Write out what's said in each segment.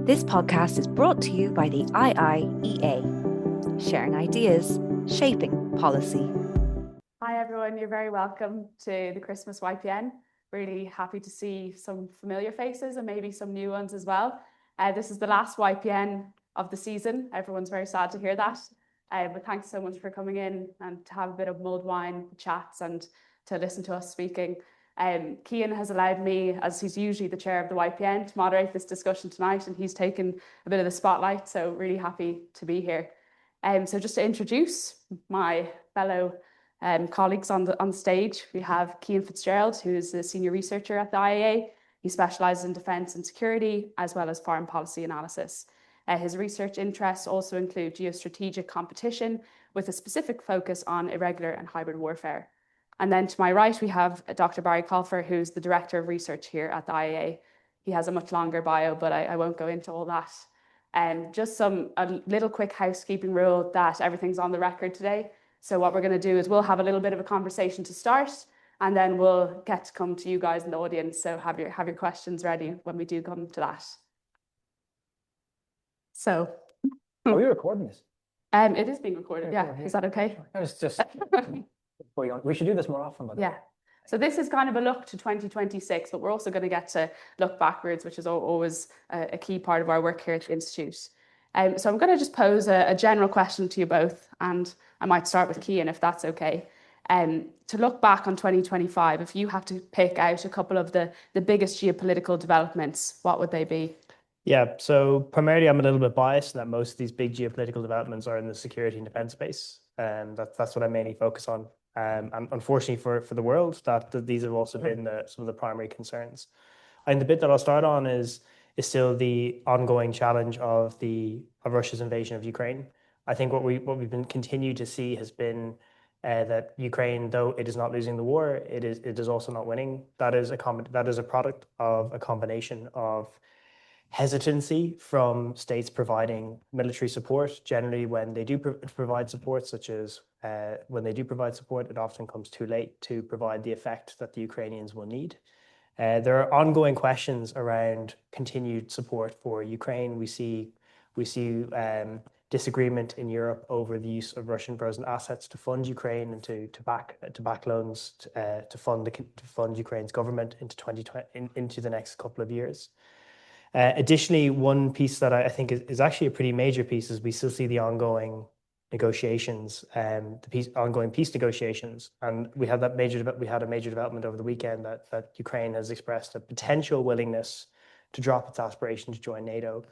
This podcast is brought to you by the IIEA, sharing ideas, shaping policy. Hi everyone, you're very welcome to the Christmas YPN. Really happy to see some familiar faces and maybe some new ones as well. This is the last YPN of the season. Everyone's very sad to hear that. But thanks so much for coming in and to have a bit of mulled wine, chats, and to listen to us speaking. Cian has allowed me, as he's usually the chair of the YPN, to moderate this discussion tonight, and he's taken a bit of the spotlight, so really happy to be here. So just to introduce my fellow colleagues on stage, we have Cian FitzGerald, who is a senior researcher at the IIEA. He specialises in defence and security, as well as foreign policy analysis. His research interests also include geostrategic competition, with a specific focus on irregular and hybrid warfare. And then to my right, we have Dr. Barry Colfer, who's the Director of Research here at the IIEA. He has a much longer bio, but I won't go into all that. Just a little quick housekeeping rule that everything's on the record today. So what we're going to do is we'll have a little bit of a conversation to start, and then we'll get to come to you guys in the audience. So have your questions ready when we do come to that. So, are we recording this? It is being recorded. Yeah, is that okay? It's just we should do this more often. Yeah. So this is kind of a look to 2026, but we're also going to get to look backwards, which is always a key part of our work here at the Institute. So I'm going to just pose a general question to you both, and I might start with Cian, if that's okay. To look back on 2025, if you have to pick out a couple of the biggest geopolitical developments, what would they be? Yeah, so primarily I'm a little bit biased that most of these big geopolitical developments are in the security and defense space. That's what I mainly focus on. And unfortunately for the world, that these have also been some of the primary concerns. And the bit that I'll start on is still the ongoing challenge of Russia's invasion of Ukraine. I think what we've been continued to see has been that Ukraine, though it is not losing the war, it is also not winning. That is a product of a combination of hesitancy from states providing military support. Generally, when they do provide support, such as when they do provide support, it often comes too late to provide the effect that the Ukrainians will need. There are ongoing questions around continued support for Ukraine. We see disagreement in Europe over the use of Russian frozen assets to fund Ukraine and to back loans to fund Ukraine's government into the next couple of years. Additionally, one piece that I think is actually a pretty major piece is we still see the ongoing negotiations, ongoing peace negotiations, and we had a major development over the weekend that Ukraine has expressed a potential willingness to drop its aspiration to join NATO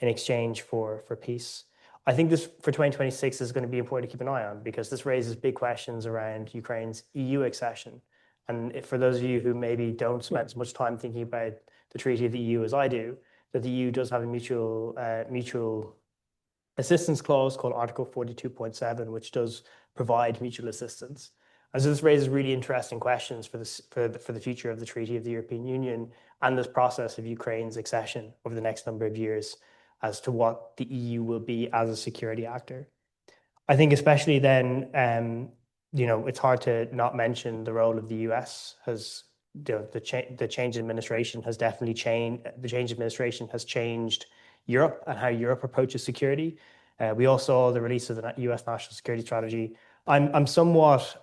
in exchange for peace. I think this for 2026 is going to be important to keep an eye on, because this raises big questions around Ukraine's EU accession. And for those of you who maybe don't spend as much time thinking about the treaty of the EU as I do, that the EU does have a mutual assistance clause called Article 42.7, which does provide mutual assistance. And so this raises really interesting questions for the future of the Treaty of the European Union and this process of Ukraine's accession over the next number of years as to what the EU will be as a security actor. I think especially then, it's hard to not mention the role of the US. The change in administration has definitely changed. The change in administration has changed Europe and how Europe approaches security. We all saw the release of the US National Security Strategy. I'm somewhat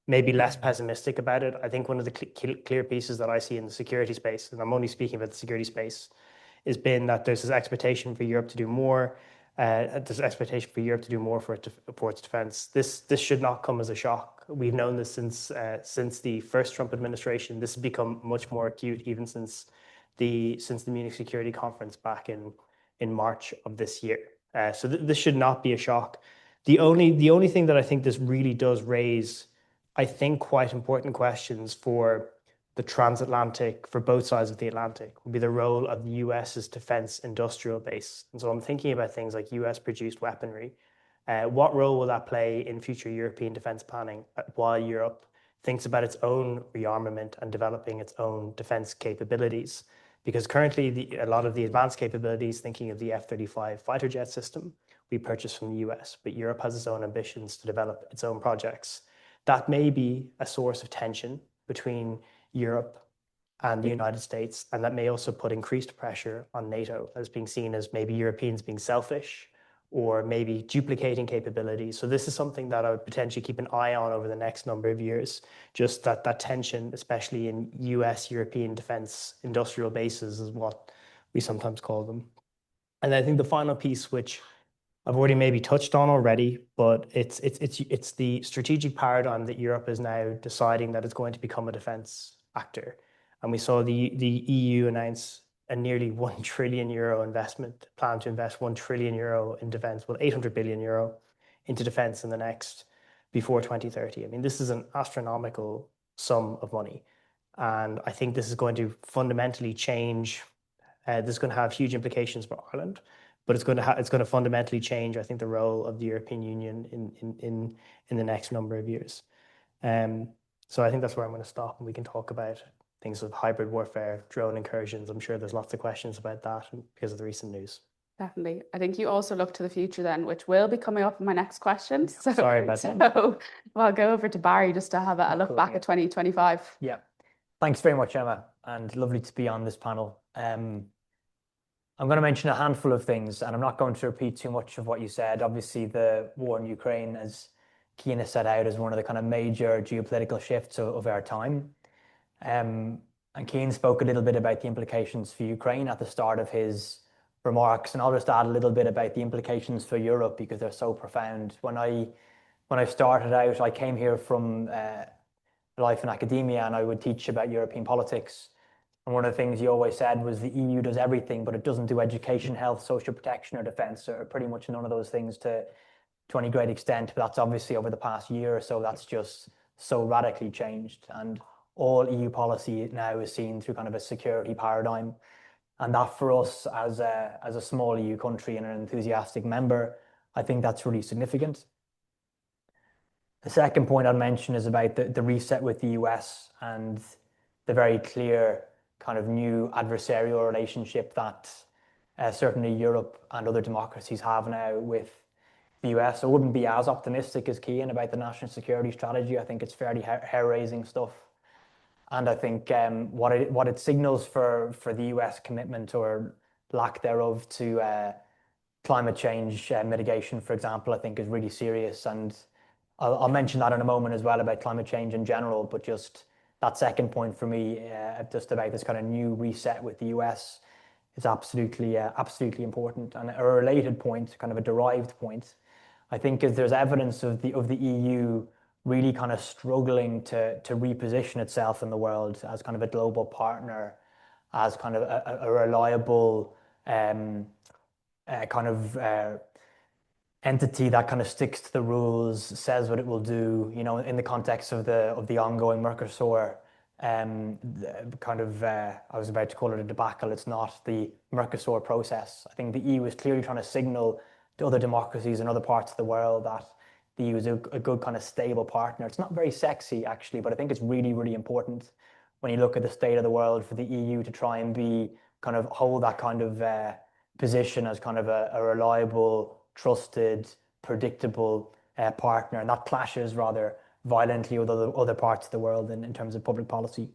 maybe less pessimistic about it. I think one of the clear pieces that I see in the security space, and I'm only speaking about the security space, has been that there's this expectation for Europe to do more. There's expectation for Europe to do more for its defense. This should not come as a shock. We've known this since the first Trump administration. This has become much more acute even since the Munich Security Conference back in March of this year. So this should not be a shock. The only thing that I think this really does raise, I think, quite important questions for the transatlantic, for both sides of the Atlantic, would be the role of the US's defense industrial base. And so I'm thinking about things like US produced weaponry. What role will that play in future European defense planning while Europe thinks about its own rearmament and developing its own defense capabilities? Because currently a lot of the advanced capabilities, thinking of the F-35 fighter jet system, we purchase from the US, but Europe has its own ambitions to develop its own projects. That may be a source of tension between Europe and the United States, and that may also put increased pressure on NATO as being seen as maybe Europeans being selfish or maybe duplicating capabilities. So this is something that I would potentially keep an eye on over the next number of years, just that tension, especially in US, European defense industrial bases is what we sometimes call them. And I think the final piece, which I've already maybe touched on already, but it's the strategic paradigm that Europe is now deciding that it's going to become a defense actor. And we saw the EU announce a nearly €1 trillion investment, plan to invest €1 trillion in defense, well, 800 billion euro into defense in the next, before 2030. I mean, this is an astronomical sum of money. And I think this is going to fundamentally change. This is going to have huge implications for Ireland, but it's going to fundamentally change, I think, the role of the European Union in the next number of years. So I think that's where I'm going to stop, and we can talk about things of hybrid warfare, drone incursions. I'm sure there's lots of questions about that because of the recent news. Definitely. I think you also look to the future then, which will be coming up in my next question. So, sorry about that. So I'll go over to Barry just to have a look back at 2025. Yeah. Thanks very much, Emma, and lovely to be on this panel. I'm going to mention a handful of things, and I'm not going to repeat too much of what you said. Obviously, the war in Ukraine, as Cian has set out, is one of the kind of major geopolitical shifts of our time. And Cian spoke a little bit about the implications for Ukraine at the start of his remarks, and I'll just add a little bit about the implications for Europe because they're so profound. When I started out, I came here from life in academia, and I would teach about European politics. And one of the things you always said was the EU does everything, but it doesn't do education, health, social protection, or defense, or pretty much none of those things to any great extent. But that's obviously over the past year or so, that's just so radically changed. And all EU policy now is seen through kind of a security paradigm. And that for us as a small EU country and an enthusiastic member, I think that's really significant. The second point I'd mention is about the reset with the US and the very clear kind of new adversarial relationship that certainly Europe and other democracies have now with the US. I wouldn't be as optimistic as Cian about the national security strategy. I think it's fairly hair-raising stuff. And I think what it signals for the US commitment or lack thereof to climate change mitigation, for example, I think is really serious. And I'll mention that in a moment as well about climate change in general, but just that second point for me, just about this kind of new reset with the US, is absolutely important. And a related point, kind of a derived point, I think is there's evidence of the EU really kind of struggling to reposition itself in the world as kind of a global partner, as kind of a reliable kind of entity that kind of sticks to the rules, says what it will do, you know, in the context of the ongoing Mercosur kind of, I was about to call it a debacle. It's not the Mercosur process. I think the EU is clearly trying to signal to other democracies in other parts of the world that the EU is a good kind of stable partner. It's not very sexy actually, but I think it's really, really important when you look at the state of the world for the EU to try and be kind of hold that kind of position as kind of a reliable, trusted, predictable partner, and that clashes rather violently with other parts of the world in terms of public policy.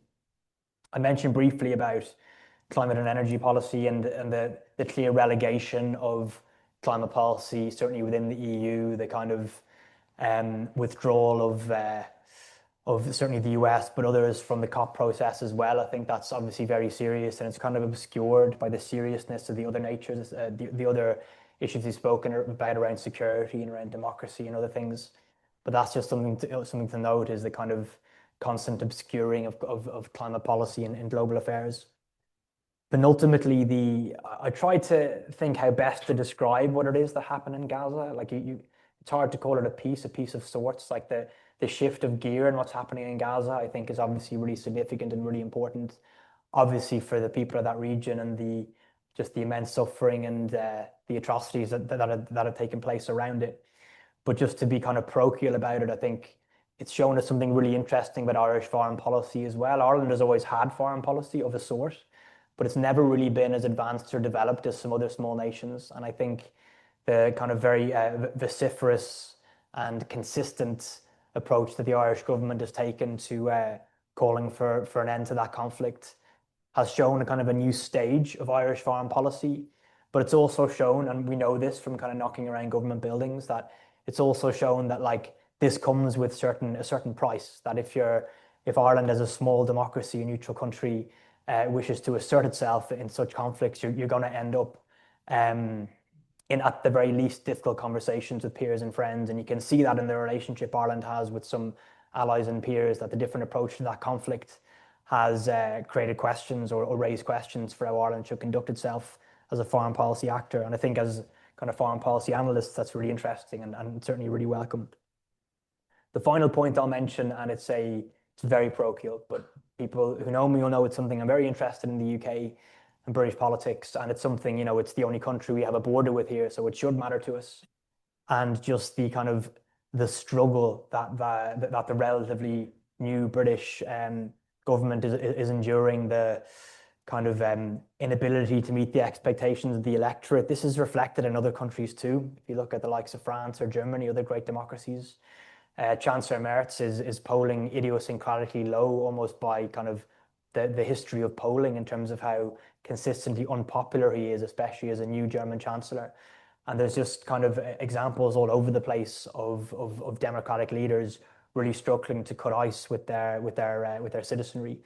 I mentioned briefly about climate and energy policy and the clear relegation of climate policy, certainly within the EU, the kind of withdrawal of certainly the US, but others from the COP process as well. I think that's obviously very serious, and it's kind of obscured by the seriousness of the other natures, the other issues he's spoken about around security and around democracy and other things. But that's just something to note, is the kind of constant obscuring of climate policy in global affairs. But ultimately, I tried to think how best to describe what it is that happened in Gaza. Like it's hard to call it a peace of sorts. Like the shift of gear and what's happening in Gaza, I think, is obviously really significant and really important. Obviously, for the people of that region and just the immense suffering and the atrocities that have taken place around it. But just to be kind of parochial about it, I think it's shown us something really interesting about Irish foreign policy as well. Ireland has always had foreign policy of a sort, but it's never really been as advanced or developed as some other small nations. And I think the kind of very vociferous and consistent approach that the Irish government has taken to calling for an end to that conflict has shown a kind of a new stage of Irish foreign policy, but it's also shown, and we know this from kind of knocking around government buildings, that it's also shown that like this comes with a certain price. That if Ireland as a small democracy, a neutral country, wishes to assert itself in such conflicts, you're going to end up in at the very least difficult conversations with peers and friends, and you can see that in the relationship Ireland has with some allies and peers, that the different approach to that conflict has created questions or raised questions for how Ireland should conduct itself as a foreign policy actor. And I think as kind of foreign policy analysts, that's really interesting and certainly really welcomed. The final point I'll mention, and it's very parochial, but people who know me will know it's something I'm very interested in the UK and British politics, and it's something, it's the only country we have a border with here, so it should matter to us. And just the kind of the struggle that the relatively new British government is enduring, the kind of inability to meet the expectations of the electorate. This is reflected in other countries too. If you look at the likes of France or Germany, other great democracies, Chancellor Merz is polling idiosyncratically low, almost by kind of the history of polling in terms of how consistently unpopular he is, especially as a new German chancellor. And there's just kind of examples all over the place of democratic leaders really struggling to cut ice with their citizenry.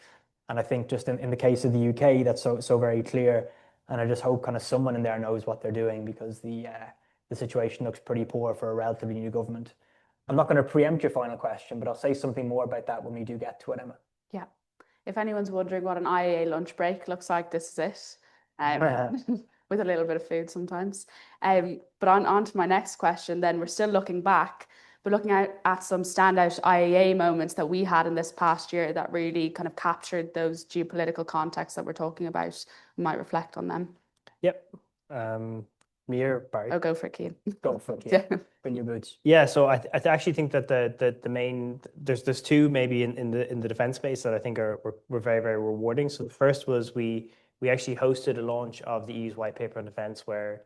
And I think just in the case of the UK, that's so very clear. And I just hope kind of someone in there knows what they're doing, because the situation looks pretty poor for a relatively new government. I'm not going to preempt your final question, but I'll say something more about that when we do get to it, Emma. Yeah. If anyone's wondering what an IIEA lunch break looks like, this is it. With a little bit of food sometimes. But on to my next question, then we're still looking back, but looking at some standout IIEA moments that we had in this past year that really kind of captured those geopolitical contexts that we're talking about. We might reflect on them. Yep. Me or Barry? I'll go for it, Cian. Go for it, Cian. Bring your boots. Yeah, so I actually think that the main there's two maybe in the defense space that I think were very, very rewarding. So the first was we actually hosted a launch of the EU's white paper on defense, where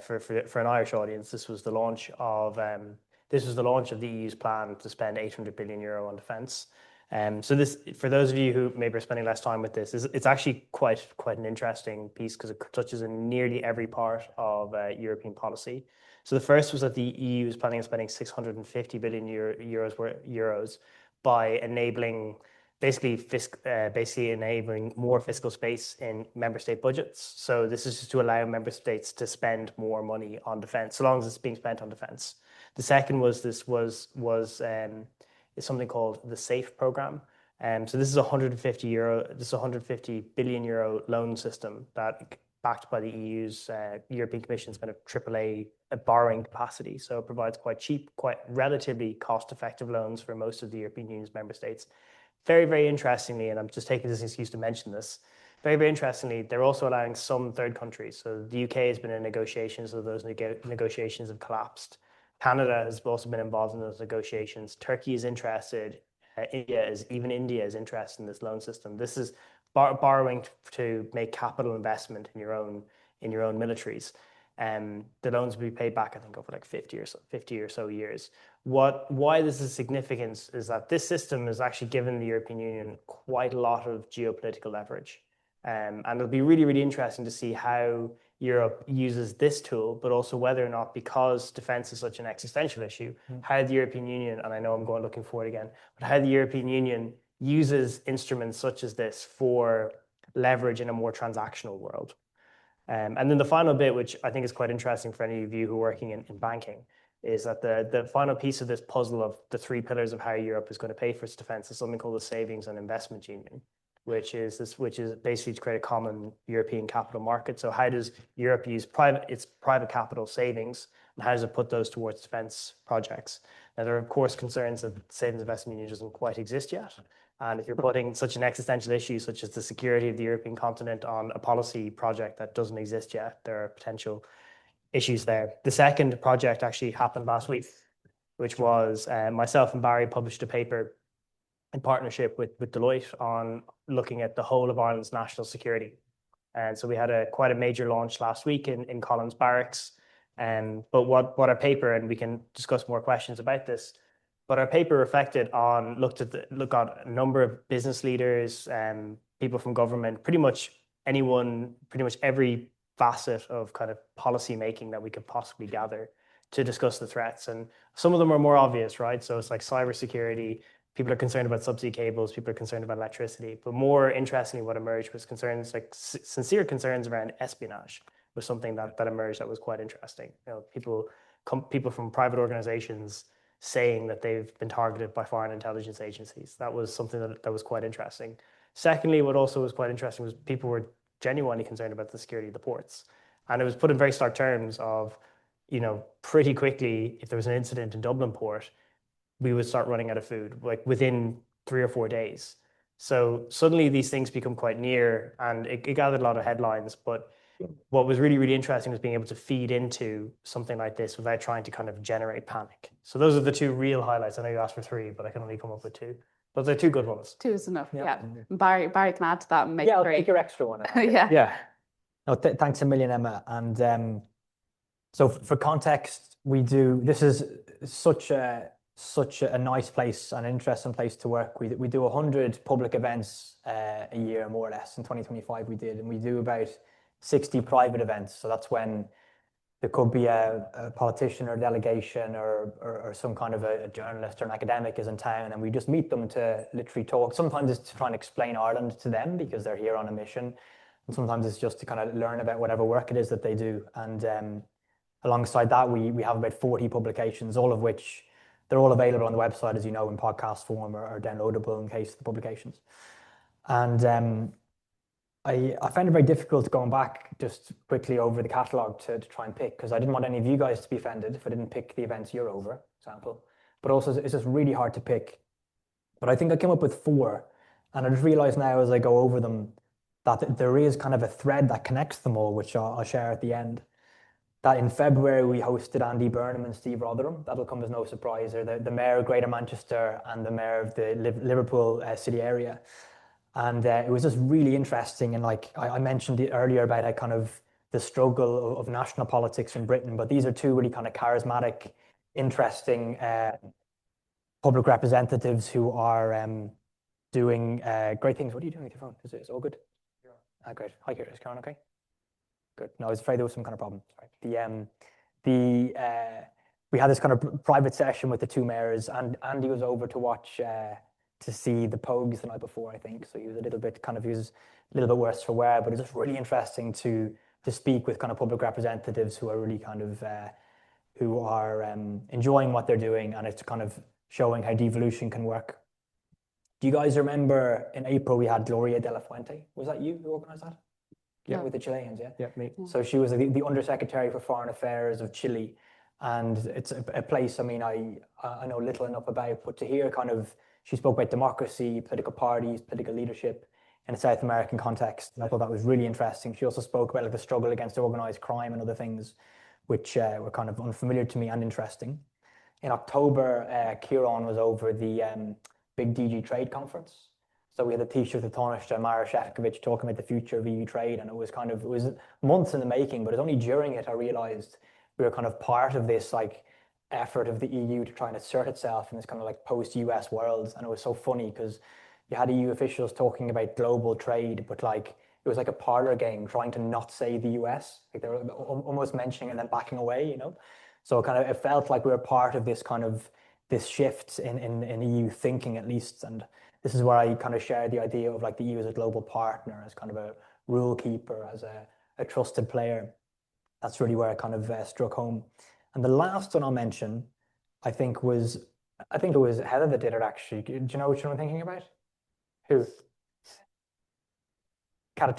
for an Irish audience, this was the launch of the EU's plan to spend €800 billion on defense. So this, for those of you who maybe are spending less time with this, it's actually quite an interesting piece, because it touches on nearly every part of European policy. So the first was that the EU is planning on spending 650 billion euros by enabling basically enabling more fiscal space in member state budgets. So this is just to allow member states to spend more money on defense, so long as it's being spent on defense. The second was is something called the SAFE program. So this is this 150 billion euro loan system that backed by the EU's European Commission's kind of AAA borrowing capacity. So it provides quite cheap, quite relatively cost-effective loans for most of the European Union's member states. Very, very interestingly, and I'm just taking this excuse to mention this, very, very interestingly, they're also allowing some third countries. So the UK has been in negotiations, so those negotiations have collapsed. Canada has also been involved in those negotiations. Turkey is interested. India is interested in this loan system. This is borrowing to make capital investment in your own militaries. The loans will be paid back, I think, over like 50 or so years. Why this is significant is that this system has actually given the European Union quite a lot of geopolitical leverage. And it'll be really, really interesting to see how Europe uses this tool, but also whether or not, because defense is such an existential issue, how the European Union, and I know I'm looking forward again, but how the European Union uses instruments such as this for leverage in a more transactional world. And then the final bit, which I think is quite interesting for any of you who are working in banking, is that the final piece of this puzzle of the three pillars of how Europe is going to pay for its defense is something called the Savings and Investment Union, which is basically to create a common European capital market. So how does Europe use its private capital savings, and how does it put those towards defense projects? Now, there are, of course, concerns that the Savings Investment Union doesn't quite exist yet. And if you're putting such an existential issue, such as the security of the European continent, on a policy project that doesn't exist yet, there are potential issues there. The second project actually happened last week, which was myself and Barry published a paper in partnership with Deloitte on looking at the whole of Ireland's national security. And so we had quite a major launch last week in Collins Barracks. But what our paper, and we can discuss more questions about this, But our paper looked at a number of business leaders, people from government, pretty much every facet of kind of policy making that we could possibly gather to discuss the threats. And some of them are more obvious, right? So it's like cybersecurity. People are concerned about subsea cables. People are concerned about electricity. But more interestingly, what emerged was concerns, like sincere concerns around espionage was something that emerged that was quite interesting. People from private organizations saying that they've been targeted by foreign intelligence agencies. That was something that was quite interesting. Secondly, what also was quite interesting was people were genuinely concerned about the security of the ports. And it was put in very stark terms of, pretty quickly, if there was an incident in Dublin port, we would start running out of food, like within 3 or 4 days. So suddenly these things become quite near, and it gathered a lot of headlines. But what was really, really interesting was being able to feed into something like this without trying to kind of generate panic. So those are the two real highlights. I know you asked for 3, but I can only come up with 2. But they're 2 good ones. 2 is enough. Yeah. Barry can add to that and make I'll 3. take your extra one. Yeah. No, thanks a million, Emma. And so for context, this is such a nice place, an interesting place to work. We do 100 public events a year, more or less. In 2025 we did, and we do about 60 private events. So that's when there could be a politician or delegation or some kind of a journalist or an academic is in town, and we just meet them to literally talk. Sometimes it's to try and explain Ireland to them because they're here on a mission. And sometimes it's just to kind of learn about whatever work it is that they do. And alongside that, we have about 40 publications, all of which they're all available on the website, as you know, in podcast form or downloadable in case of the publications. And I found it very difficult going back just quickly over the catalogue to try and pick, because I didn't want any of you guys to be offended if I didn't pick the events you're over, for example. But also, it's just really hard to pick. But I think I came up with 4, and I just realised now as I go over them that there is kind of a thread that connects them all, which I'll share at the end. That in February we hosted Andy Burnham and Steve Rotherham. That'll come as no surprise. They're the mayor of Greater Manchester and the mayor of the Liverpool city area. And it was just really interesting. And like I mentioned earlier about how kind of the struggle of national politics in Britain, but these are 2 really kind of charismatic, interesting public representatives who are doing great things. What are you doing with your phone? Is it all good? Yeah. Great. Hi, Kira. Is Karen okay? Good. No, I was afraid there was some kind of problem. Sorry. We had this kind of private session with the 2 mayors, and Andy was over to watch to see the Pogues the night before, I think. So he was a little bit worse for wear, but it's just really interesting to speak with kind of public representatives who are really kind of who are enjoying what they're doing, and it's kind of showing how devolution can work. Do you guys remember in April we had Gloria de la Fuente? Was that you who organised that? Yeah, with the Chileans, yeah? Yeah, me. So she was the Undersecretary for Foreign Affairs of Chile. And it's a place, I mean, I know little enough about, but to hear kind of, she spoke about democracy, political parties, political leadership in a South American context. And I thought that was really interesting. She also spoke about like the struggle against organized crime and other things, which were kind of unfamiliar to me and interesting. In October, Kieran was over the big DG Trade Conference. So we had a T-shirt with Taoiseach Mara Šefčovič talking about the future of EU trade, and it was months in the making, but it was only during it I realized we were kind of part of this like effort of the EU to try and assert itself in this kind of like post-US world. And it was so funny because you had EU officials talking about global trade, but like it was like a parlor game trying to not say the US. Like they were almost mentioning and then backing away, you know? So it felt like we were part of this kind of this shift in EU thinking at least. And this is where I kind of share the idea of like the EU as a global partner, as kind of a rule keeper, as a trusted player. That's really where it kind of struck home. And the last one I'll mention, I think it was Heather that did it actually. Do you know which one I'm thinking about? Who? Kara.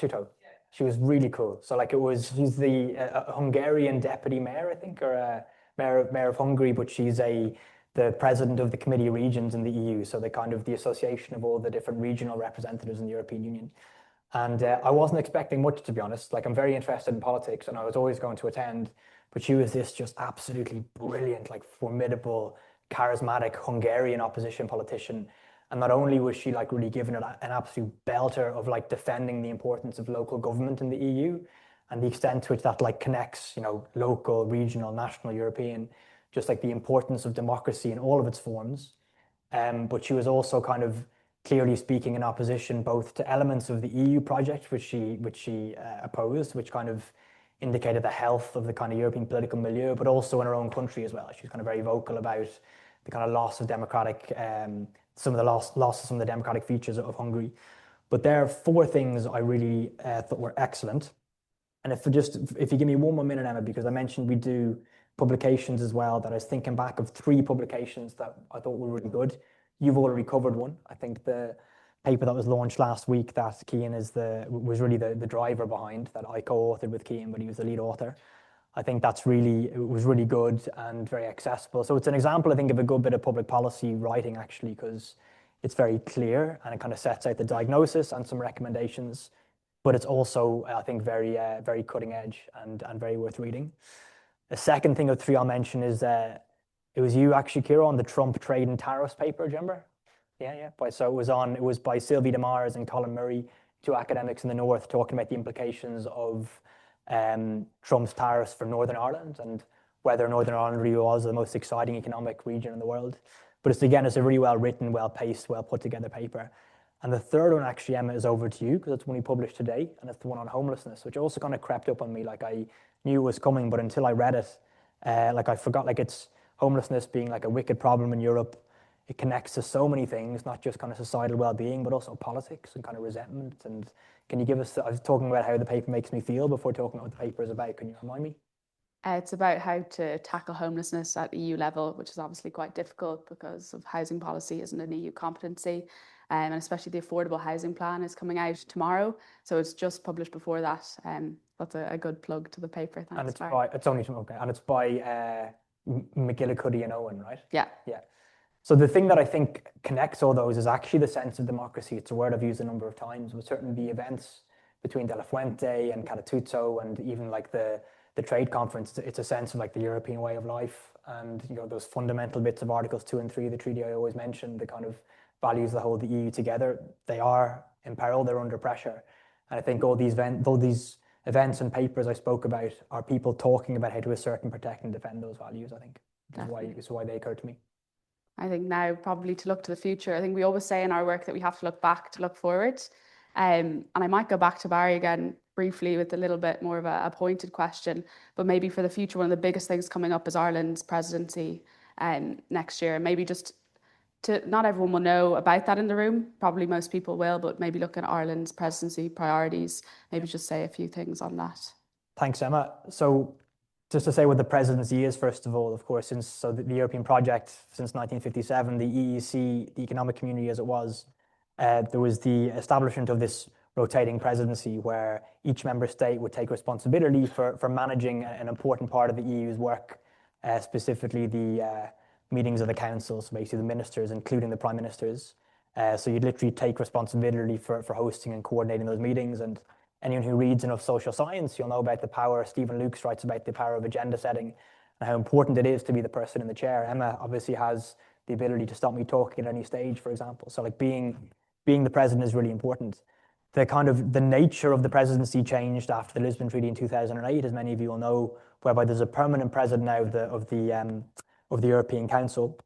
She was really cool. So like she's the Hungarian deputy mayor, I think, or mayor of Hungary, but she's the president of the Committee of Regions in the EU, so the association of all the different regional representatives in the European Union. And I wasn't expecting much, to be honest. Like I'm very interested in politics and I was always going to attend, but she was this just absolutely brilliant, like formidable, charismatic Hungarian opposition politician. And not only was she like really given it an absolute belter of like defending the importance of local government in the EU and the extent to which that like connects, you know, local, regional, national, European, just like the importance of democracy in all of its forms. but she was also kind of clearly speaking in opposition both to elements of the EU project, which she opposed, which kind of indicated the health of the kind of European political milieu, but also in her own country as well. She was kind of very vocal about the kind of loss of democratic, some of the loss of some of the democratic features of Hungary. But there are four things I really thought were excellent. And if you give me one more minute, Emma, because I mentioned we do publications as well, that I was thinking back of 3 publications that I thought were really good. You've already covered one. I think the paper that was launched last week that Cian was really the driver behind, that I co-authored with Cian, but he was the lead author. I think it was really good and very accessible. So it's an example, I think, of a good bit of public policy writing, actually, because it's very clear and it kind of sets out the diagnosis and some recommendations, but it's also, I think, very cutting edge and very worth reading. The second thing of 3 I'll mention is it was you actually, Ciara, on the Trump trade and tariffs paper, do you remember? Yeah. So it was by Sylvie Demars and Colin Murray, 2 academics in the North, talking about the implications of Trump's tariffs for Northern Ireland and whether Northern Ireland really was the most exciting economic region in the world. But it's a really well written, well paced, well put together paper. And the third one, actually, Emma, is over to you, because it's one we published today, and it's the one on homelessness, which also kind of crept up on me. Like, I knew it was coming, but until I read it, I forgot, it's homelessness being like a wicked problem in Europe. It connects to so many things, not just kind of societal well-being, but also politics and kind of resentment. And can you give us, I was talking about how the paper makes me feel before talking about what the paper is about. Can you remind me? It's about how to tackle homelessness at EU level, which is obviously quite difficult because of housing policy isn't an EU competency. And especially the affordable housing plan is coming out tomorrow. So it's just published before that. That's a good plug to the paper. Thanks, and it's by McGillicuddy and Owen, right? Yeah. So the thing that I think connects all those is actually the sense of democracy. It's a word I've used a number of times, with certainly the events between De La Fuente and Calatuzzo, and even like the trade conference. It's a sense of like the European way of life, and those fundamental bits of Articles 2 and 3 of the treaty I always mention, the kind of values that hold the EU together. They are in peril, they're under pressure. And I think all these events and papers I spoke about are people talking about how to assert and protect and defend those values, I think. Is why they occur to me. I think now probably to look to the future. I think we always say in our work that we have to look back to look forward. And I might go back to Barry again briefly with a little bit more of a pointed question, but maybe for the future, one of the biggest things coming up is Ireland's presidency next year. Maybe just not everyone will know about that in the room. Probably most people will, but maybe look at Ireland's presidency priorities, maybe just say a few things on that. Thanks, Emma. So just to say what the presidency is, first of all, of course, the European project since 1957, the EEC, the economic community as it was, there was the establishment of this rotating presidency where each member state would take responsibility for managing an important part of the EU's work, specifically the meetings of the council, so basically the ministers, including the prime ministers. So you'd literally take responsibility for hosting and coordinating those meetings. And anyone who reads enough social science, you'll know about the power. Stephen Lukes writes about the power of agenda setting and how important it is to be the person in the chair. Emma obviously has the ability to stop me talking at any stage, for example. So like being the president is really important. The nature of the presidency changed after the Lisbon Treaty in 2008, as many of you will know, whereby there's a permanent president now of the European Council,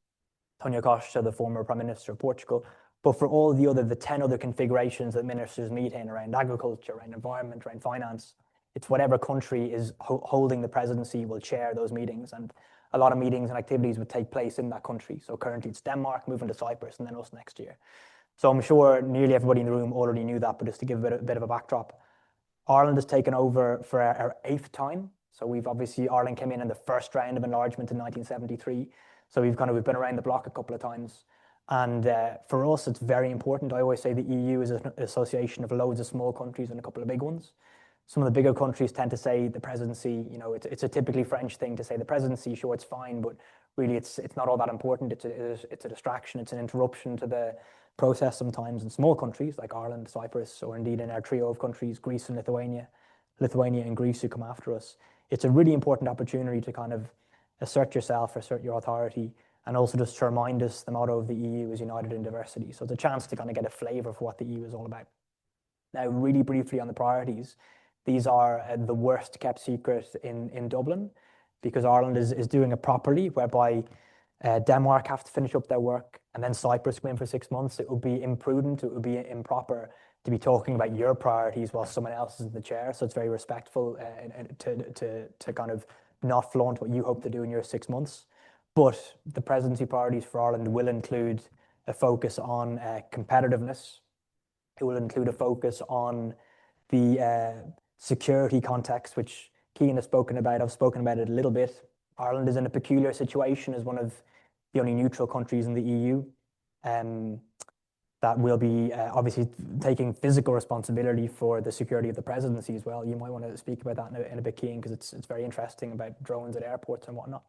António Costa, the former Prime Minister of Portugal. But for all the 10 other configurations that ministers meet in around agriculture, around environment, around finance, it's whatever country is holding the presidency will chair those meetings. And a lot of meetings and activities would take place in that country. So currently it's Denmark, moving to Cyprus, and then us next year. So I'm sure nearly everybody in the room already knew that, but just to give a bit of a backdrop, Ireland has taken over for our 8th time. So Ireland came in the first round of enlargement in 1973. So we've been around the block a couple of times. And for us, it's very important. I always say the EU is an association of loads of small countries and a couple of big ones. Some of the bigger countries tend to say the presidency, it's a typically French thing to say the presidency, sure, it's fine, but really it's not all that important. It's a distraction, it's an interruption to the process sometimes in small countries like Ireland, Cyprus, or indeed in our trio of countries, Greece and Lithuania and Greece who come after us. It's a really important opportunity to kind of assert yourself, assert your authority, and also just to remind us the motto of the EU is united in diversity. So it's a chance to kind of get a flavour for what the EU is all about. Now, really briefly on the priorities, these are the worst kept secret in Dublin, because Ireland is doing it properly, whereby Denmark have to finish up their work, and then Cyprus go in for 6 months. It would be imprudent, it would be improper to be talking about your priorities while someone else is in the chair. So it's very respectful to kind of not flaunt what you hope to do in your 6 months. But the presidency priorities for Ireland will include a focus on competitiveness. It will include a focus on the security context, which Cian has spoken about. I've spoken about it a little bit. Ireland is in a peculiar situation as one of the only neutral countries in the EU that will be obviously taking physical responsibility for the security of the presidency as well. You might want to speak about that in a bit, Cian, because it's very interesting about drones at airports and whatnot.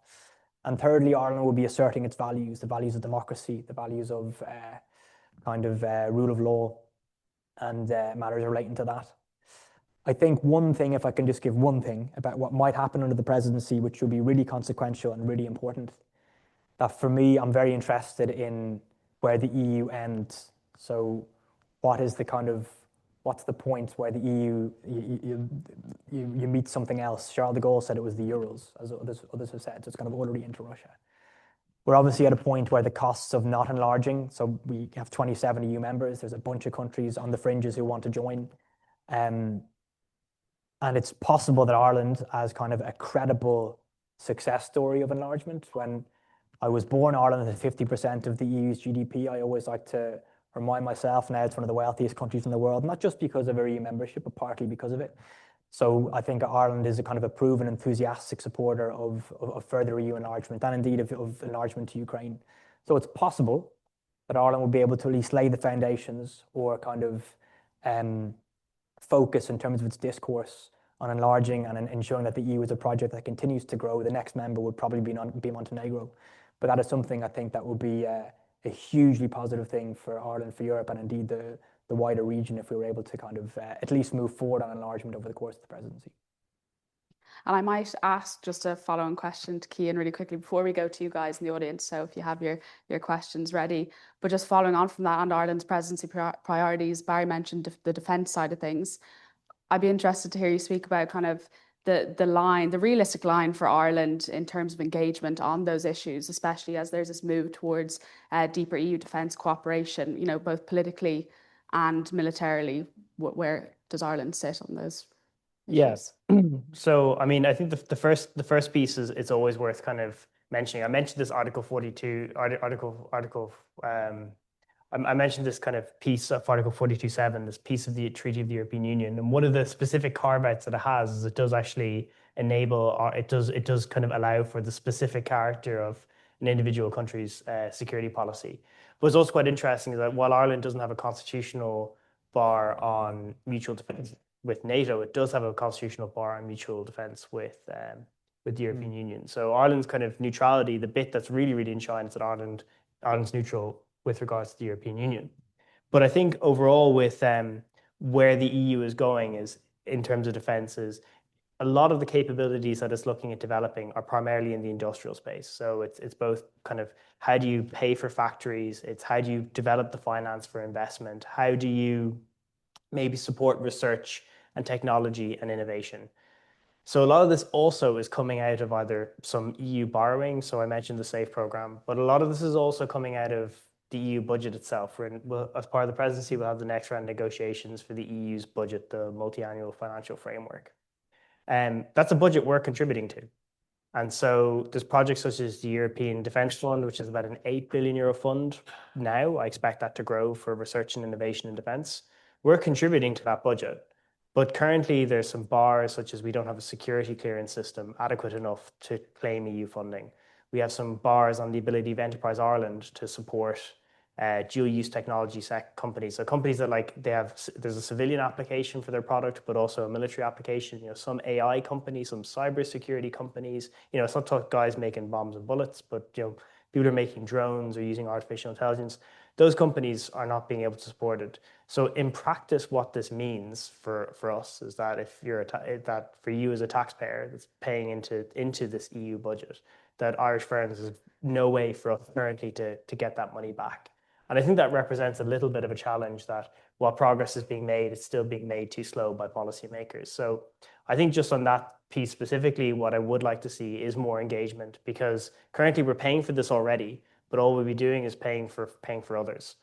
And thirdly, Ireland will be asserting its values, the values of democracy, the values of rule of law, and matters relating to that. I think one thing, if I can just give one thing about what might happen under the presidency, which will be really consequential and really important, that for me, I'm very interested in where the EU ends. So what's the point where the EU, you meet something else? Charles de Gaulle said it was the Urals, as others have said. So it's kind of already into Russia. We're obviously at a point where the costs of not enlarging, so we have 27 EU members, there's a bunch of countries on the fringes who want to join. And it's possible that Ireland, as kind of a credible success story of enlargement, when I was born, Ireland had 50% of the EU's GDP. I always like to remind myself now it's one of the wealthiest countries in the world, not just because of our EU membership, but partly because of it. So I think Ireland is a kind of a proven enthusiastic supporter of further EU enlargement and indeed of enlargement to Ukraine. So it's possible that Ireland will be able to at least lay the foundations or kind of focus in terms of its discourse on enlarging and ensuring that the EU is a project that continues to grow. The next member would probably be Montenegro. But that is something I think that will be a hugely positive thing for Ireland, for Europe, and indeed the wider region if we were able to kind of at least move forward on enlargement over the course of the presidency. And I might ask just a follow-on question to Cian really quickly before we go to you guys in the audience. So if you have your questions ready, but just following on from that and Ireland's presidency priorities, Barry mentioned the defence side of things. I'd be interested to hear you speak about kind of the realistic line for Ireland in terms of engagement on those issues, especially as there's this move towards deeper EU defence cooperation, both politically and militarily. Where does Ireland sit on those issues? Yes. So, I mean, I think the first piece is it's always worth kind of mentioning. I mentioned this Article 42, I mentioned this kind of piece of Article 42.7, this piece of the Treaty of the European Union. And one of the specific carve-outs that it has is it does actually enable, or it does kind of allow for the specific character of an individual country's security policy. But what's also quite interesting is that while Ireland doesn't have a constitutional bar on mutual defence with NATO, it does have a constitutional bar on mutual defence with the European Union. So Ireland's kind of neutrality, the bit that's really, really in shine is that Ireland's neutral with regards to the European Union. But I think overall with where the EU is going is in terms of defence is a lot of the capabilities that it's looking at developing are primarily in the industrial space. So it's both kind of how do you pay for factories, it's how do you develop the finance for investment, how do you maybe support research and technology and innovation. So a lot of this also is coming out of either some EU borrowing, so I mentioned the SAFE programme, but a lot of this is also coming out of the EU budget itself. As part of the presidency, we'll have the next round of negotiations for the EU's budget, the multi-annual financial framework. That's a budget we're contributing to. And so there's projects such as the European Defence Fund, which is about an €8 billion fund now. I expect that to grow for research and innovation in defence. We're contributing to that budget. But currently there's some bars, such as we don't have a security clearance system adequate enough to claim EU funding. We have some bars on the ability of Enterprise Ireland to support dual-use technology companies. So companies that there's a civilian application for their product, but also a military application. Some AI companies, some cybersecurity companies. It's not guys making bombs and bullets, but people are making drones or using artificial intelligence. Those companies are not being able to support it. So in practice, what this means for us is that if that for you as a taxpayer that's paying into this EU budget, that Irish firms is no way for us currently to get that money back. And I think that represents a little bit of a challenge that while progress is being made, it's still being made too slow by policymakers. So I think just on that piece specifically, what I would like to see is more engagement, because currently we're paying for this already, but all we'll be doing is paying for others.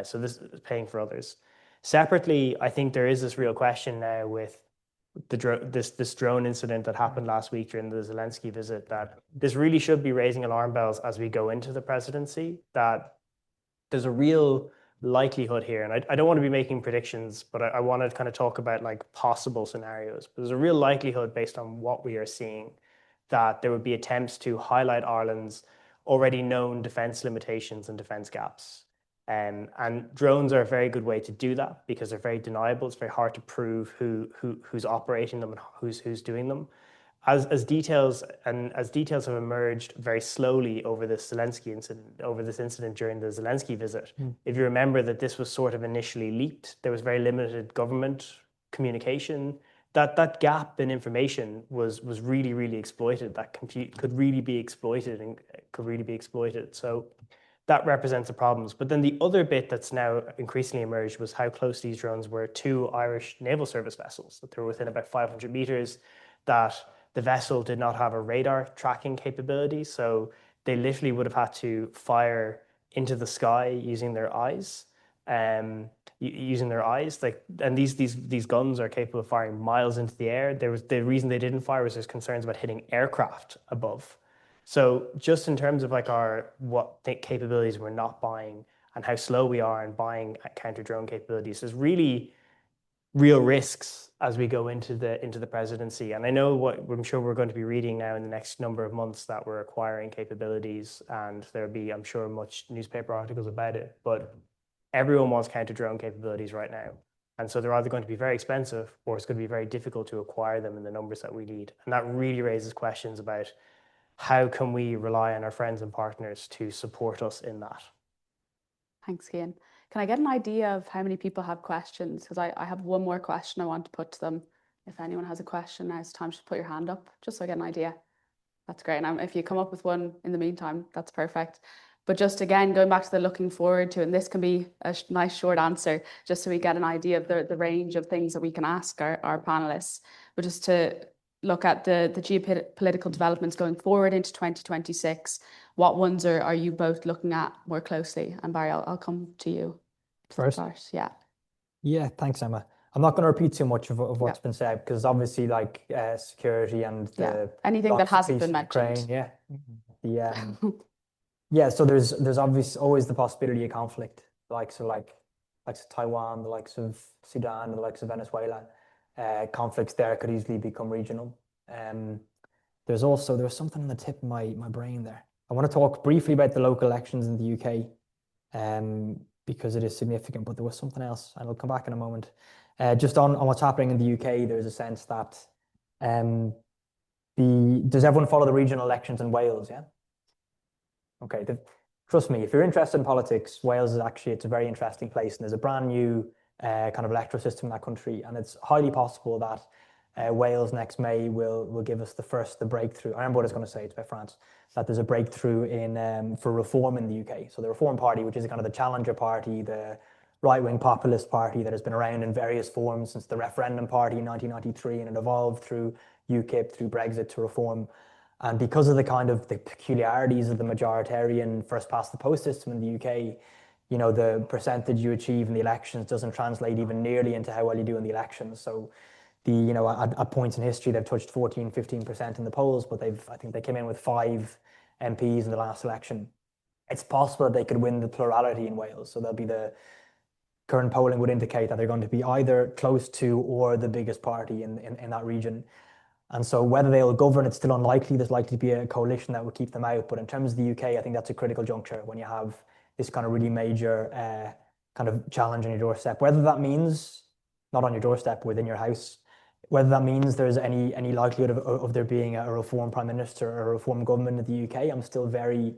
So this is paying for others. Separately, I think there is this real question now with this drone incident that happened last week during the Zelensky visit, that this really should be raising alarm bells as we go into the presidency, that there's a real likelihood here, and I don't want to be making predictions, but I want to kind of talk about like possible scenarios. But there's a real likelihood, based on what we are seeing, that there would be attempts to highlight Ireland's already known defence limitations and defence gaps. And drones are a very good way to do that, because they're very deniable. It's very hard to prove who's operating them and who's doing them. As details have emerged very slowly over this incident during the Zelensky visit. If you remember that this was sort of initially leaked, there was very limited government communication. That gap in information was really, really exploited. That could really be exploited. So that represents the problems. But then the other bit that's now increasingly emerged was how close these drones were to Irish Naval Service vessels, that they were within about 500 meters, that the vessel did not have a radar tracking capability. So they literally would have had to fire into the sky using their eyes. And these guns are capable of firing miles into the air. The reason they didn't fire was there's concerns about hitting aircraft above. So just in terms of like what capabilities we're not buying and how slow we are in buying counter drone capabilities, there's really real risks as we go into the presidency. And I know what I'm sure we're going to be reading now in the next number of months, that we're acquiring capabilities, and there'll be, I'm sure, much newspaper articles about it. But everyone wants counter drone capabilities right now. And so they're either going to be very expensive, or it's going to be very difficult to acquire them in the numbers that we need. And that really raises questions about how can we rely on our friends and partners to support us in that. Thanks, Cian. Can I get an idea of how many people have questions? Because I have one more question I want to put to them. If anyone has a question, now it's time to put your hand up, just so I get an idea. That's great. And if you come up with one in the meantime, that's perfect. But just again, going back to the looking forward to, and this can be a nice short answer, just so we get an idea of the range of things that we can ask our panelists. But just to look at the geopolitical developments going forward into 2026, what ones are you both looking at more closely? And Barry, I'll come to you first. Yeah. Yeah, thanks, Emma. I'm not going to repeat too much of what's been said, because obviously, like security and anything that hasn't been mentioned. So there's obviously always the possibility of conflict, the likes of Taiwan, the likes of Sudan, the likes of Venezuela. Conflicts there could easily become regional. There was something on the tip of my brain there. I want to talk briefly about the local elections in the UK, because it is significant, but there was something else, and I'll come back in a moment. Just on what's happening in the UK, there's a sense that does everyone follow the regional elections in Wales? Yeah. Okay. Trust me, if you're interested in politics, Wales is it's a very interesting place, and there's a brand new kind of electoral system in that country, and it's highly possible that Wales next May will give us the breakthrough. I remember what I was going to say. It's about France. That there's a breakthrough for reform in the UK. So the Reform Party, which is kind of the challenger party, the right-wing populist party that has been around in various forms since the referendum party in 1993, and it evolved through UKIP, through Brexit to reform. And because of the peculiarities of the majoritarian first past the post system in the UK, the percentage you achieve in the elections doesn't translate even nearly into how well you do in the elections. So at points in history, they've touched 14, 15% in the polls, but I think they came in with 5 MPs in the last election. It's possible that they could win the plurality in Wales. So the current polling would indicate that they're going to be either close to or the biggest party in that region. And so whether they'll govern, it's still unlikely. There's likely to be a coalition that will keep them out. But in terms of the UK, I think that's a critical juncture when you have this kind of really major kind of challenge on your doorstep. Whether that means, not on your doorstep, within your house, whether that means there's any likelihood of there being a reform prime minister or a reform government in the UK, I'm still very,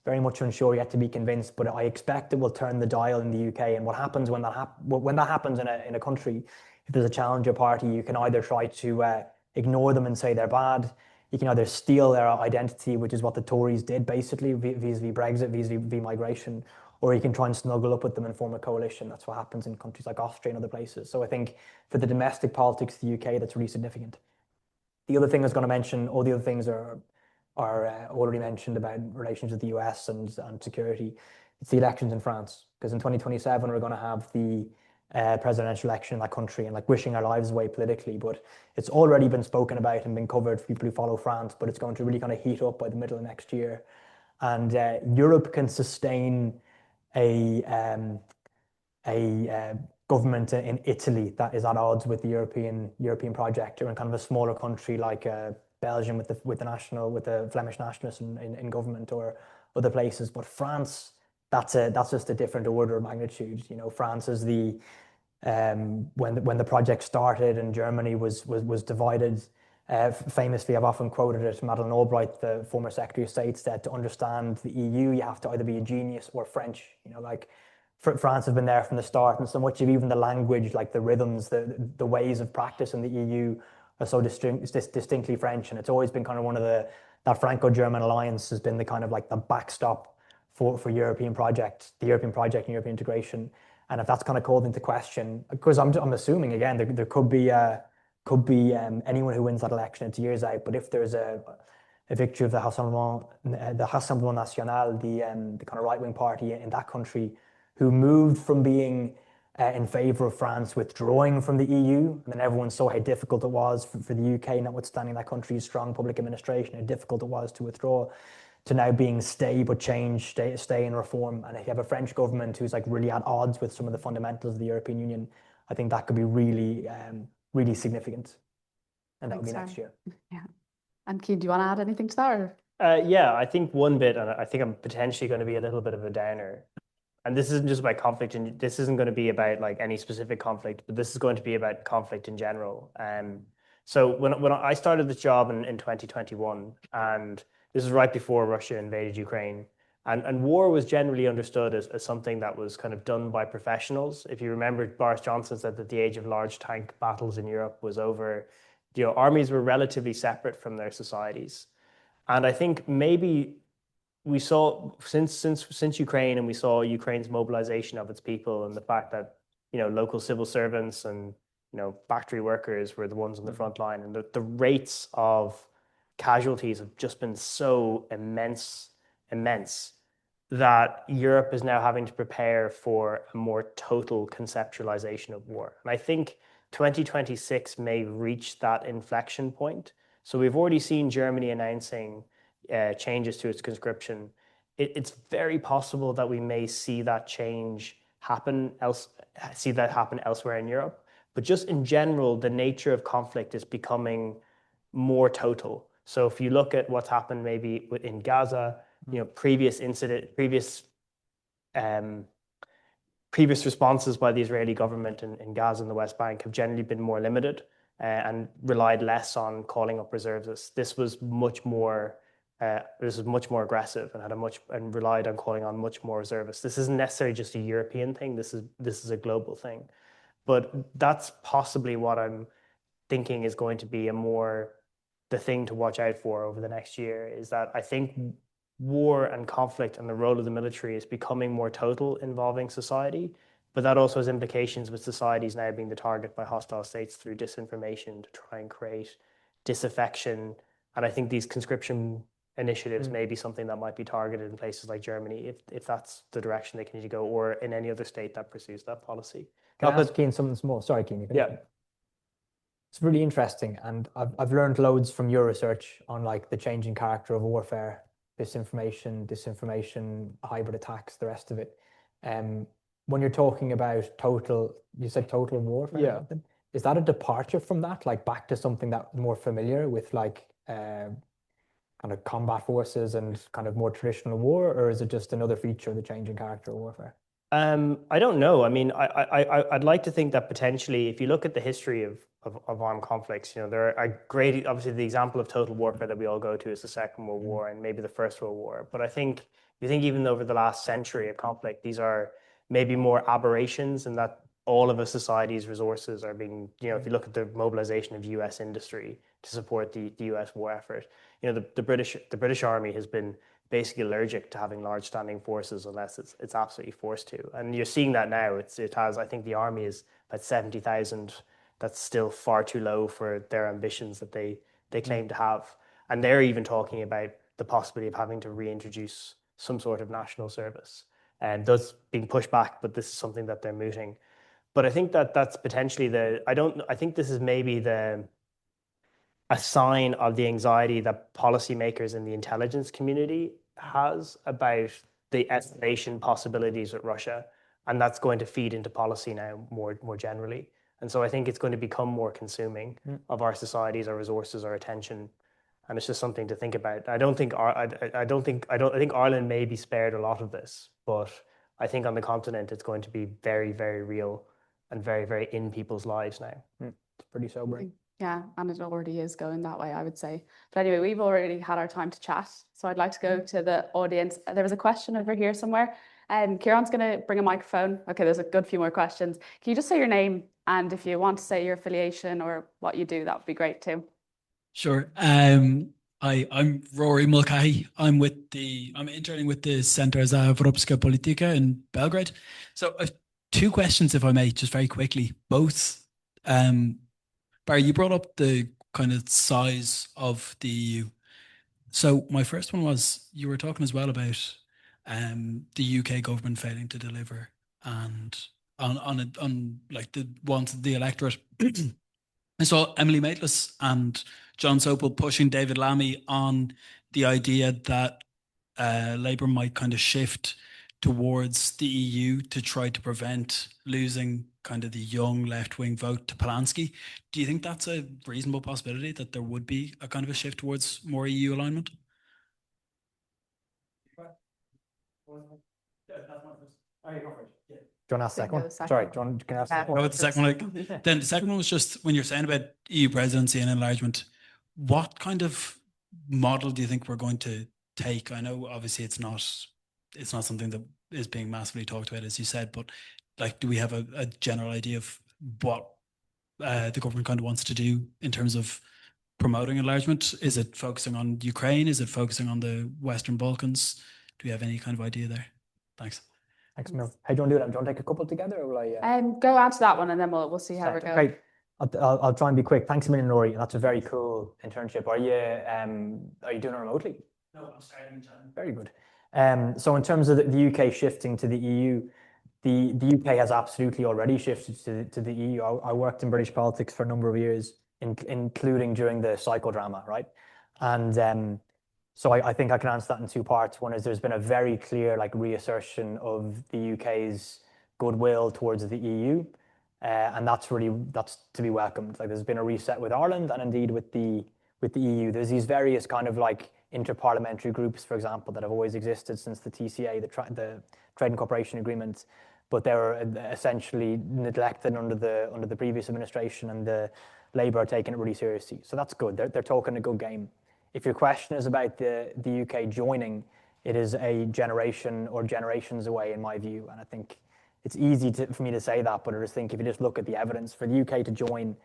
very much unsure, yet to be convinced. But I expect it will turn the dial in the UK. And what happens when that happens in a country, if there's a challenger party, you can either try to ignore them and say they're bad. You can either steal their identity, which is what the Tories did basically vis-a-vis Brexit, vis-a-vis migration, or you can try and snuggle up with them and form a coalition. That's what happens in countries like Austria and other places. So I think for the domestic politics of the UK, that's really significant. The other thing I was going to mention, all the other things are already mentioned about relations with the US and security. It's the elections in France, because in 2027 we're going to have the presidential election in that country, and like wishing our lives away politically. But it's already been spoken about and been covered for people who follow France, but it's going to really kind of heat up by the middle of next year. And Europe can sustain a government in Italy that is at odds with the European project, or in kind of a smaller country like Belgium with the Flemish nationalists in government, or other places. But France, that's just a different order of magnitude. You know, France is when the project started and Germany was divided. Famously, I've often quoted it. Madeleine Albright, the former Secretary of State, said to understand the EU, you have to either be a genius or French. You know, like France have been there from the start, and so much of even the language, like the rhythms, the ways of practice in the EU are so distinctly French. And it's always been kind of that Franco-German alliance has been the kind of like the backstop for the European project and European integration. And if that's kind of called into question, because I'm assuming again there could be anyone who wins that election, it's years out. But if there's a victory of the Rassemblement National, the kind of right-wing party in that country, who moved from being in favour of France withdrawing from the EU, and then everyone saw how difficult it was for the UK, notwithstanding that country's strong public administration, how difficult it was to withdraw, to now being stay but change, stay and reform. And if you have a French government who's like really at odds with some of the fundamentals of the European Union, I think that could be really, really significant. And that would be next year. Yeah. And Cian, do you want to add anything to that? Or? Yeah, I think one bit, and I think I'm potentially going to be a little bit of a downer. And this isn't just about conflict, and this isn't going to be about like any specific conflict, but this is going to be about conflict in general. So when I started this job in 2021, and this is right before Russia invaded Ukraine, and war was generally understood as something that was kind of done by professionals. If you remember, Boris Johnson said that the age of large tank battles in Europe was over. You know, armies were relatively separate from their societies. And I think maybe we saw since Ukraine, and we saw Ukraine's mobilization of its people, and the fact that, you know, local civil servants and, you know, factory workers were the ones on the front line, and the rates of casualties have just been so immense that Europe is now having to prepare for a more total conceptualization of war. And I think 2026 may reach that inflection point. So we've already seen Germany announcing changes to its conscription. It's very possible that we may see that change happen elsewhere in Europe. But just in general, the nature of conflict is becoming more total. So if you look at what's happened maybe in Gaza, you know, previous responses by the Israeli government in Gaza and the West Bank have generally been more limited and relied less on calling up reservists. This was much more aggressive and relied on calling on much more reservists. This isn't necessarily just a European thing. This is a global thing. But that's possibly what I'm thinking is going to be the thing to watch out for over the next year, is that I think war and conflict and the role of the military is becoming more total, involving society. But that also has implications with societies now being the target by hostile states through disinformation to try and create disaffection. And I think these conscription initiatives may be something that might be targeted in places like Germany, if that's the direction they continue to go, or in any other state that pursues that policy. Can I ask Cian something small? Sorry, Cian. Yeah. It's really interesting, and I've learned loads from your research on like the changing character of warfare, disinformation, hybrid attacks, the rest of it. When you're talking about you said total warfare. Yeah. Is that a departure from that, like back to something that's more familiar with like kind of combat forces and kind of more traditional war, or is it just another feature of the changing character of warfare? I don't know. I mean, I'd like to think that potentially, if you look at the history of armed conflicts, you know, there are great, obviously the example of total warfare that we all go to is the Second World War and maybe the First World War. But I think, you think even over the last century of conflict, these are maybe more aberrations, and that all of a society's resources are being, you know, if you look at the mobilization of US industry to support the US war effort, you know, the British Army has been basically allergic to having large standing forces unless it's absolutely forced to. And you're seeing that now. It has, I think the army is about 70,000. That's still far too low for their ambitions that they they claim to have. And they're even talking about the possibility of having to reintroduce some sort of national service. And those being pushed back, but this is something that they're mooting. But I think that that's potentially I think this is maybe a sign of the anxiety that policymakers in the intelligence community has about the escalation possibilities with Russia. And that's going to feed into policy now more generally. And so I think it's going to become more consuming of our societies, our resources, our attention. And it's just something to think about. I think Ireland may be spared a lot of this, but I think on the continent it's going to be very, very real and very, very in people's lives now. It's pretty sobering. Yeah, and it already is going that way, I would say. But anyway, we've already had our time to chat. So I'd like to go to the audience. There was a question over here somewhere. Kieran's going to bring a microphone. Okay, there's a good few more questions. Can you just say your name? And if you want to say your affiliation or what you do, that would be great too. Sure. I'm Rory Mulcahy. I'm interning with the Centre za Evropska Polityka in Belgrade. So I've two questions, if I may, just very quickly. Both, Barry, you brought up the kind of size of the EU. So my first one was, you were talking as well about the UK government failing to deliver and on like the wants of the electorate. I saw Emily Maitlis and John Sopel pushing David Lammy on the idea that Labour might kind of shift towards the EU to try to prevent losing kind of the young left-wing vote to Polanski. Do you think that's a reasonable possibility, that there would be a kind of a shift towards more EU alignment? Do you want to ask the second one? Sorry, can I ask the second one? No, the second one. Then the second one was just, when you're saying about EU presidency and enlargement, what kind of model do you think we're going to take? I know obviously it's not something that is being massively talked about, as you said, but like, do we have a general idea of what the government kind of wants to do in terms of promoting enlargement? Is it focusing on Ukraine? Is it focusing on the Western Balkans? Do we have any kind of idea there? Thanks. Thanks, Mil. How do you want to do that? Do you want to take a couple together, or will I? Go on to that one, and then we'll see how we're going. Great. I'll try and be quick. Thanks a million, Rory. That's a very cool internship. Are you doing it remotely? No, I'm starting in China. Very good. So in terms of the UK shifting to the EU, the UK has absolutely already shifted to the EU. I worked in British politics for a number of years, including during the psychodrama, right? And so I think I can answer that in two parts. One is there's been a very clear reassertion of the UK's goodwill towards the EU, and that's to be welcomed. There's been a reset with Ireland, and indeed with the EU. There's these various kind of interparliamentary groups, for example, that have always existed since the TCA, the Trade and Cooperation Agreement, but they were essentially neglected under the previous administration, and the Labour are taking it really seriously. So that's good. They're talking a good game. If your question is about the UK joining, it is a generation or generations away, in my view. And I think it's easy for me to say that, but I just think if you just look at the evidence for the UK to join,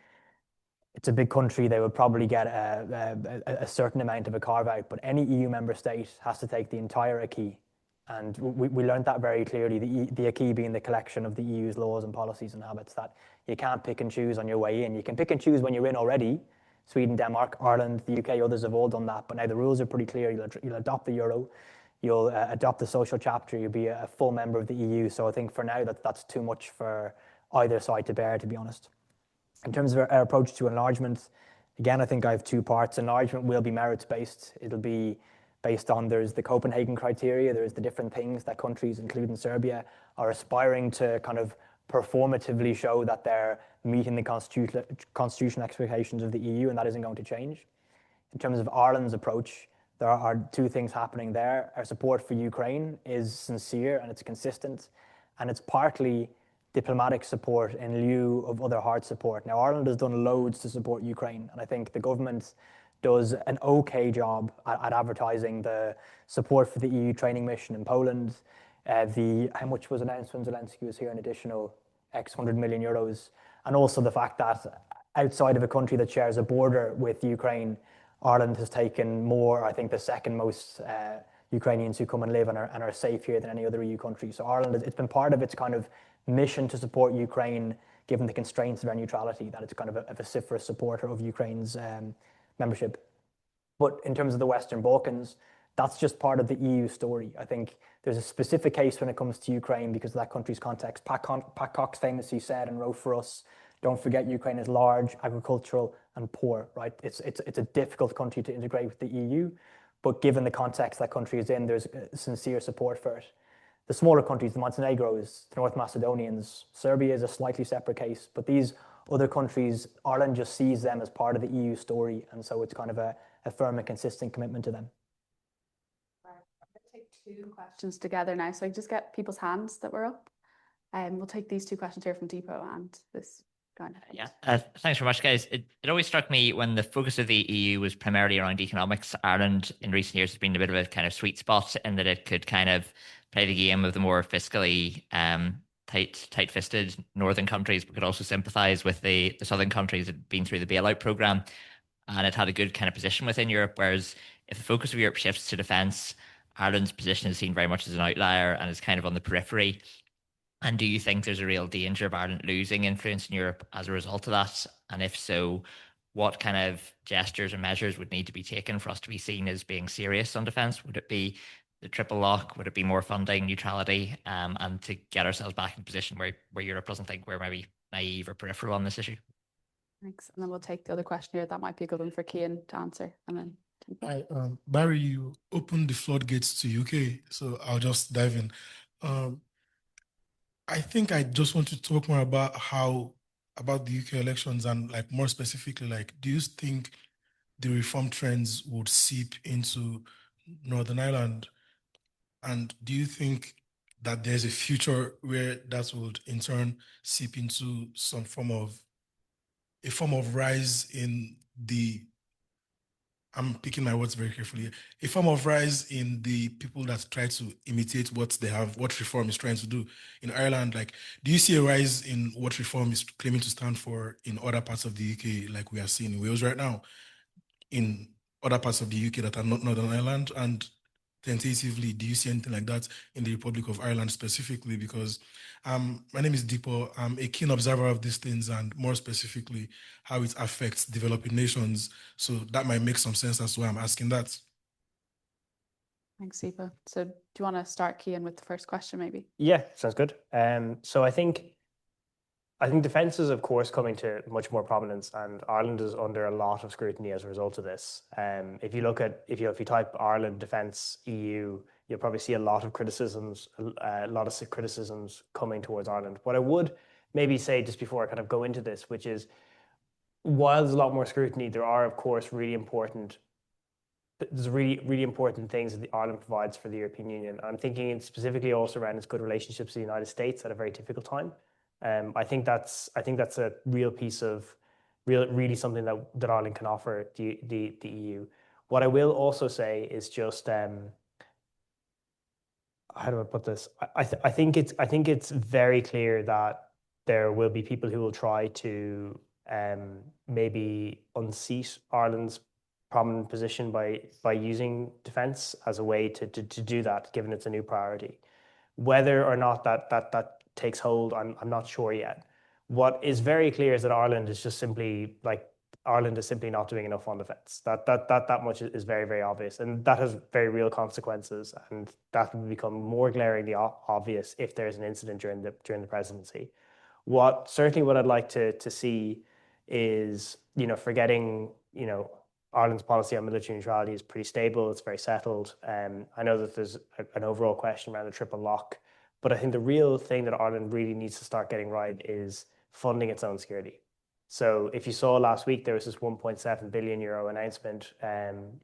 it's a big country. They would probably get a certain amount of a carve out, but any EU member state has to take the entire acquis. And we learned that very clearly, the acquis being the collection of the EU's laws and policies and habits, that you can't pick and choose on your way in. You can pick and choose when you're in already. Sweden, Denmark, Ireland, the UK, others have all done that. But now the rules are pretty clear. You'll adopt the euro, you'll adopt the social chapter, you'll be a full member of the EU. So I think for now that's too much for either side to bear, to be honest. In terms of our approach to enlargement, again, I think I have two parts. Enlargement will be merits-based. It'll be based on, there's the Copenhagen criteria, there's the different things that countries, including Serbia, are aspiring to kind of performatively show that they're meeting the constitutional expectations of the EU, and that isn't going to change. In terms of Ireland's approach, there are two things happening there. Our support for Ukraine is sincere and it's consistent, and it's partly diplomatic support in lieu of other hard support. Now, Ireland has done loads to support Ukraine, and I think the government does an okay job at advertising the support for the EU training mission in Poland. How much was announced when Zelensky was here, an additional X 100 million euros, and also the fact that outside of a country that shares a border with Ukraine, Ireland has taken more, I think the second most Ukrainians who come and live and are safe here than any other EU country. So Ireland, it's been part of its kind of mission to support Ukraine, given the constraints of our neutrality, that it's kind of a vociferous supporter of Ukraine's membership. But in terms of the Western Balkans, that's just part of the EU story. I think there's a specific case when it comes to Ukraine because of that country's context. Pat Cox famously said and wrote for us, don't forget Ukraine is large, agricultural, and poor, right? It's a difficult country to integrate with the EU, but given the context that country is in, there's sincere support for it. The smaller countries, the Montenegros, the North Macedonians, Serbia is a slightly separate case, but these other countries, Ireland just sees them as part of the EU story, and so it's kind of a firm and consistent commitment to them. I'm going to take two questions together now, so I just get people's hands that were up. We'll take these two questions here from Deepo and this guy. Yeah, thanks very much, guys. It always struck me when the focus of the EU was primarily around economics. Ireland in recent years has been a bit of a kind of sweet spot in that it could kind of play the game of the more fiscally tight-fisted northern countries, but could also sympathise with the southern countries that had been through the bailout programme. And it had a good kind of position within Europe, whereas if the focus of Europe shifts to defence, Ireland's position is seen very much as an outlier and is kind of on the periphery. And do you think there's a real danger of Ireland losing influence in Europe as a result of that? And if so, what kind of gestures or measures would need to be taken for us to be seen as being serious on defence? Would it be the triple lock? Would it be more funding, neutrality, and to get ourselves back in a position where Europe doesn't think we're maybe naive or peripheral on this issue? Thanks. And then we'll take the other question here. That might be a good one for Cian to answer. And then Hi, Barry, you opened the floodgates to UK, so I'll just dive in. I think I just want to talk more about the UK elections and like more specifically, like, do you think the reform trends would seep into Northern Ireland? And do you think that there's a future where that would in turn seep into some form of rise in I'm picking my words very carefully, a form of rise in the people that try to imitate what reform is trying to do in Ireland? Like, do you see a rise in what reform is claiming to stand for in other parts of the UK, like we are seeing in Wales right now, in other parts of the UK that are not Northern Ireland? And tentatively, do you see anything like that in the Republic of Ireland specifically? Because my name is Deepo. I'm a keen observer of these things and more specifically how it affects developing nations. So that might make some sense as to why I'm asking that. thanks, Deepo. So do you want to start, Cian, with the first question maybe? Yeah, sounds good. So I think defence is, of course, coming to much more prominence, and Ireland is under a lot of scrutiny as a result of this. If you type Ireland defence EU, you'll probably see a lot of criticisms coming towards Ireland. What I would maybe say just before I kind of go into this, which is, while there's a lot more scrutiny, there are, of course, really important things that Ireland provides for the European Union. I'm thinking specifically also around its good relationships with the United States at a very difficult time. I think that's a real piece of really something that Ireland can offer the EU. What I will also say is just how do I put this? I think it's very clear that there will be people who will try to maybe unseat Ireland's prominent position by using defence as a way to do that, given it's a new priority. Whether or not that takes hold, I'm not sure yet. What is very clear is that Ireland is simply not doing enough on defence. That much is very, very obvious, and that has very real consequences, and that will become more glaringly obvious if there's an incident during the presidency. What I'd like to see is, forgetting, Ireland's policy on military neutrality is pretty stable. It's very settled. I know that there's an overall question around the triple lock, but I think the real thing that Ireland really needs to start getting right is funding its own security. So if you saw last week, there was this 1.7 billion euro announcement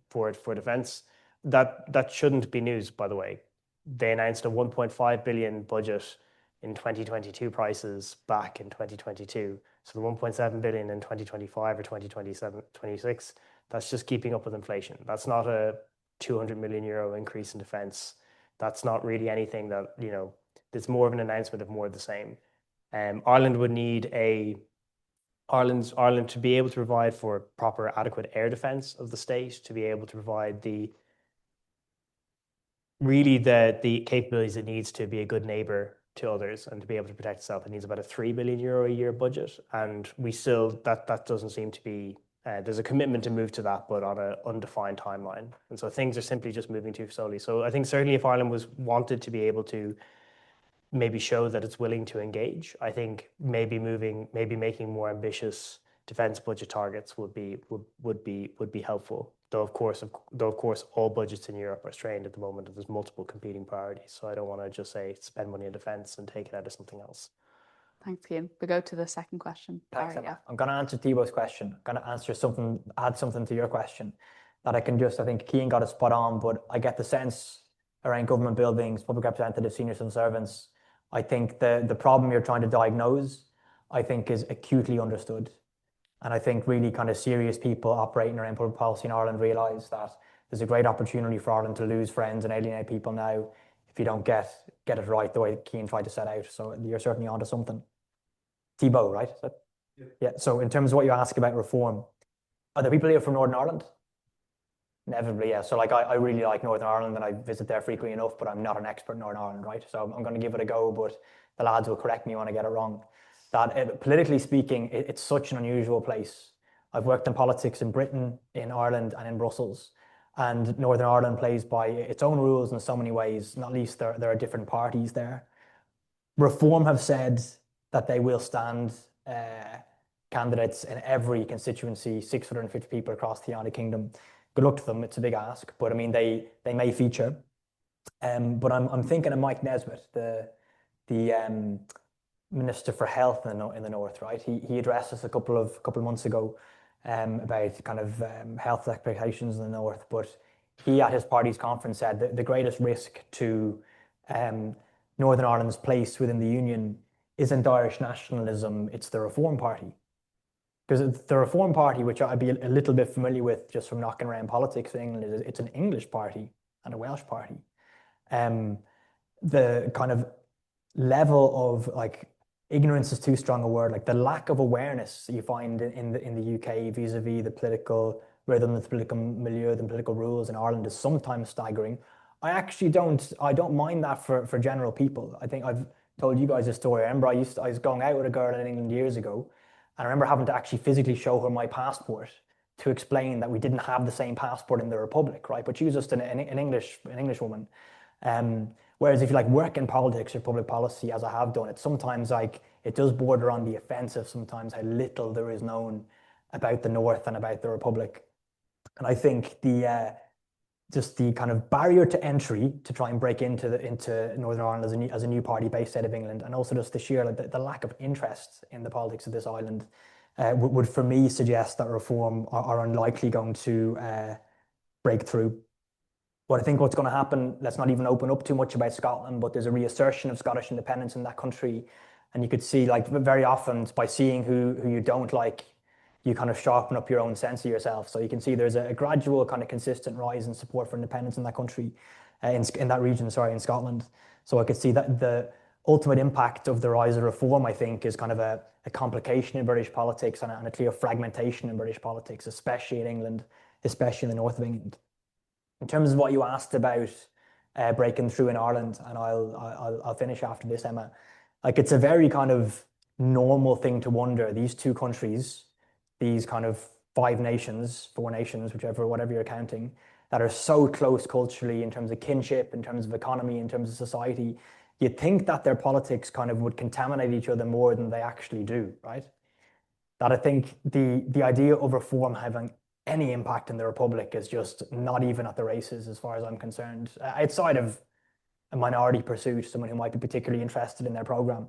for defence. That shouldn't be news, by the way. They announced a 1.5 billion budget in 2022 prices back in 2022. So the 1.7 billion in 2025 or 2027, 26, that's just keeping up with inflation. That's not a 200 million euro increase in defence. That's not really anything that, it's more of an announcement of more of the same. Ireland would need Ireland to be able to provide for proper, adequate air defence of the state, to be able to provide the capabilities it needs to be a good neighbour to others and to be able to protect itself. It needs about a 3 billion euro a year budget, and we still that doesn't seem to be There's a commitment to move to that, but on an undefined timeline. And so things are simply just moving too slowly. So I think certainly if Ireland wanted to be able to maybe show that it's willing to engage, I think maybe making more ambitious defense budget targets would be helpful. Though of course, all budgets in Europe are strained at the moment, and there's multiple competing priorities. So I don't want to just say spend money on defense and take it out of something else. Thanks, Cian. We go to the second question. Thanks, Barry, Emma. I'm going to answer Thibaut's question. I'm going to add something to your question that I think Cian got it spot on, but I get the sense around government buildings, public representatives, senior civil servants. I think the problem you're trying to diagnose, I think, is acutely understood. And I think really kind of serious people operating around public policy in Ireland realise that there's a great opportunity for Ireland to lose friends and alienate people now if you don't get it right the way Cian tried to set out. So you're certainly onto something. Thibaut, right? Yeah. So in terms of what you ask about reform, are there people here from Northern Ireland? Inevitably, yeah. So like I really like Northern Ireland and I visit there frequently enough, but I'm not an expert in Northern Ireland, right? So I'm going to give it a go, but the lads will correct me when I get it wrong. That politically speaking, it's such an unusual place. I've worked in politics in Britain, in Ireland, and in Brussels, and Northern Ireland plays by its own rules in so many ways. Not least there are different parties there. Reform have said that they will stand candidates in every constituency, 650 people across the United Kingdom. Good luck to them. It's a big ask, but I mean they may feature. But I'm thinking of Mike Nesbitt, the Minister for Health in the North, right? He addressed us a couple of months ago about kind of health expectations in the North, but he at his party's conference said that the greatest risk to Northern Ireland's place within the Union isn't Irish nationalism, it's the Reform Party. Because the Reform Party, which I'd be a little bit familiar with just from knocking around politics in England, it's an English party and a Welsh party. The kind of level of like ignorance is too strong a word, like the lack of awareness that you find in the UK vis-a-vis the political rhythm, the political milieu, the political rules in Ireland is sometimes staggering. I don't mind that for general people. I think I've told you guys a story. I remember I was going out with a girl in England years ago, and I remember having to actually physically show her my passport to explain that we didn't have the same passport in the Republic, right? But she was just an English woman. Whereas if you like work in politics or public policy, as I have done, it's sometimes like it does border on the offensive sometimes how little there is known about the North and about the Republic. And I think just the kind of barrier to entry to try and break into Northern Ireland as a new party based out of England, and also just the sheer the lack of interest in the politics of this island would for me suggest that reform are unlikely going to break through. But I think what's going to happen, let's not even open up too much about Scotland, but there's a reassertion of Scottish independence in that country. And you could see like very often by seeing who you don't like, you kind of sharpen up your own sense of yourself. So you can see there's a gradual kind of consistent rise in support for independence in that country, in that region, in Scotland. So I could see that the ultimate impact of the rise of reform, I think, is kind of a complication in British politics and a clear fragmentation in British politics, especially in England, especially in the north of England. In terms of what you asked about breaking through in Ireland, and I'll finish after this, Emma, like it's a very kind of normal thing to wonder, these two countries, these kind of four nations, whatever you're counting, that are so close culturally in terms of kinship, in terms of economy, in terms of society, you'd think that their politics kind of would contaminate each other more than they actually do, right? That I think the idea of reform having any impact in the Republic is just not even at the races as far as I'm concerned, outside of a minority pursuit, someone who might be particularly interested in their programme.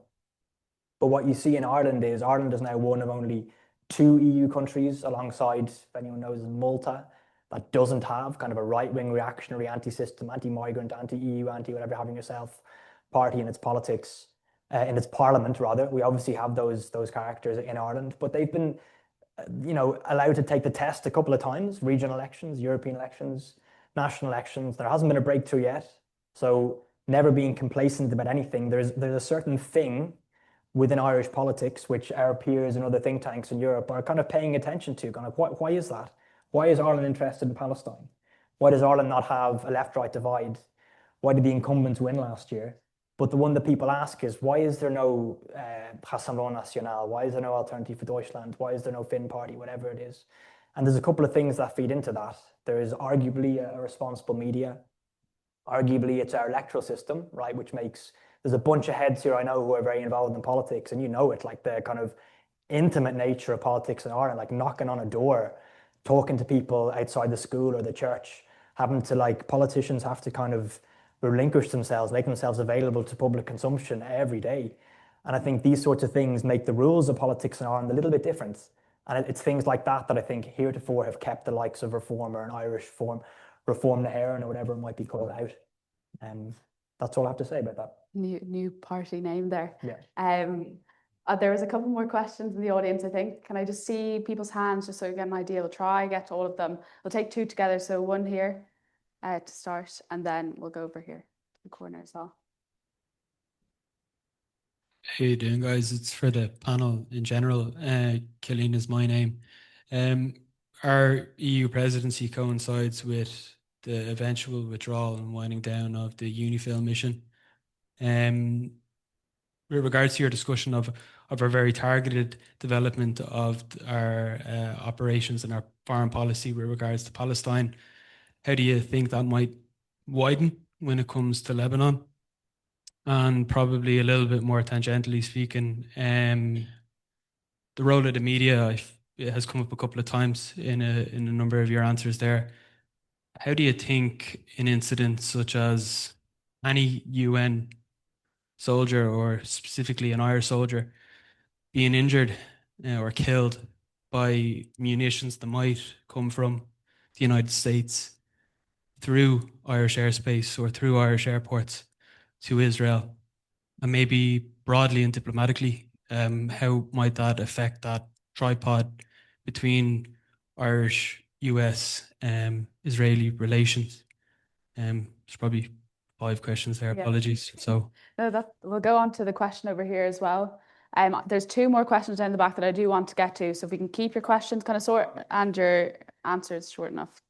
But what you see in Ireland is now one of only 2 EU countries alongside, if anyone knows, Malta, that doesn't have kind of a right-wing reactionary anti-system, anti-migrant, anti-EU, anti-whatever having yourself party in its politics, in its parliament rather. We obviously have those characters in Ireland, but they've been allowed to take the test a couple of times, regional elections, European elections, national elections. There hasn't been a breakthrough yet. So never being complacent about anything, there's a certain thing within Irish politics, which our peers and other think tanks in Europe are kind of paying attention to. Kind of why is that? Why is Ireland interested in Palestine? Why does Ireland not have a left-right divide? Why did the incumbents win last year? But the one that people ask is, why is there no Rassemblement National? Why is there no Alternative for Deutschland? Why is there no Finn party? Whatever it is. And there's a couple of things that feed into that. There is arguably a responsible media. Arguably, it's our electoral system, right, which makes, there's a bunch of heads here I know who are very involved in politics, and you know it, like the kind of intimate nature of politics in Ireland, like knocking on a door, talking to people outside the school or the church, having to, like, politicians have to kind of relinquish themselves, make themselves available to public consumption every day. And I think these sorts of things make the rules of politics in Ireland a little bit different. And it's things like that that I think heretofore have kept the likes of Reform or an Irish Reform na Éireann or whatever it might be called out. That's all I have to say about that. New party name there. Yeah. There was a couple more questions in the audience, I think. Can I just see people's hands just so we get an idea? We'll try get to all of them. We'll take two together. So one here to start, and then we'll go over here to the corner as well. How you doing, guys? It's for the panel in general. Killeen is my name. Our EU presidency coincides with the eventual withdrawal and winding down of the UNIFIL mission. With regards to your discussion of our very targeted development of our operations and our foreign policy with regards to Palestine, how do you think that might widen when it comes to Lebanon? And probably a little bit more tangentially speaking, the role of the media, it has come up a couple of times in a number of your answers there. How do you think an incident such as any UN soldier, or specifically an Irish soldier, being injured or killed by munitions that might come from the United States through Irish airspace or through Irish airports to Israel, and maybe broadly and diplomatically, how might that affect that tripod between Irish, US, Israeli relations? There's probably 5 questions there. Yeah. Apologies. So no, we'll go on to the question over here as well. There's 2 more questions down the back that I do want to get to. So if we can keep your questions kind of short and your answers short enough.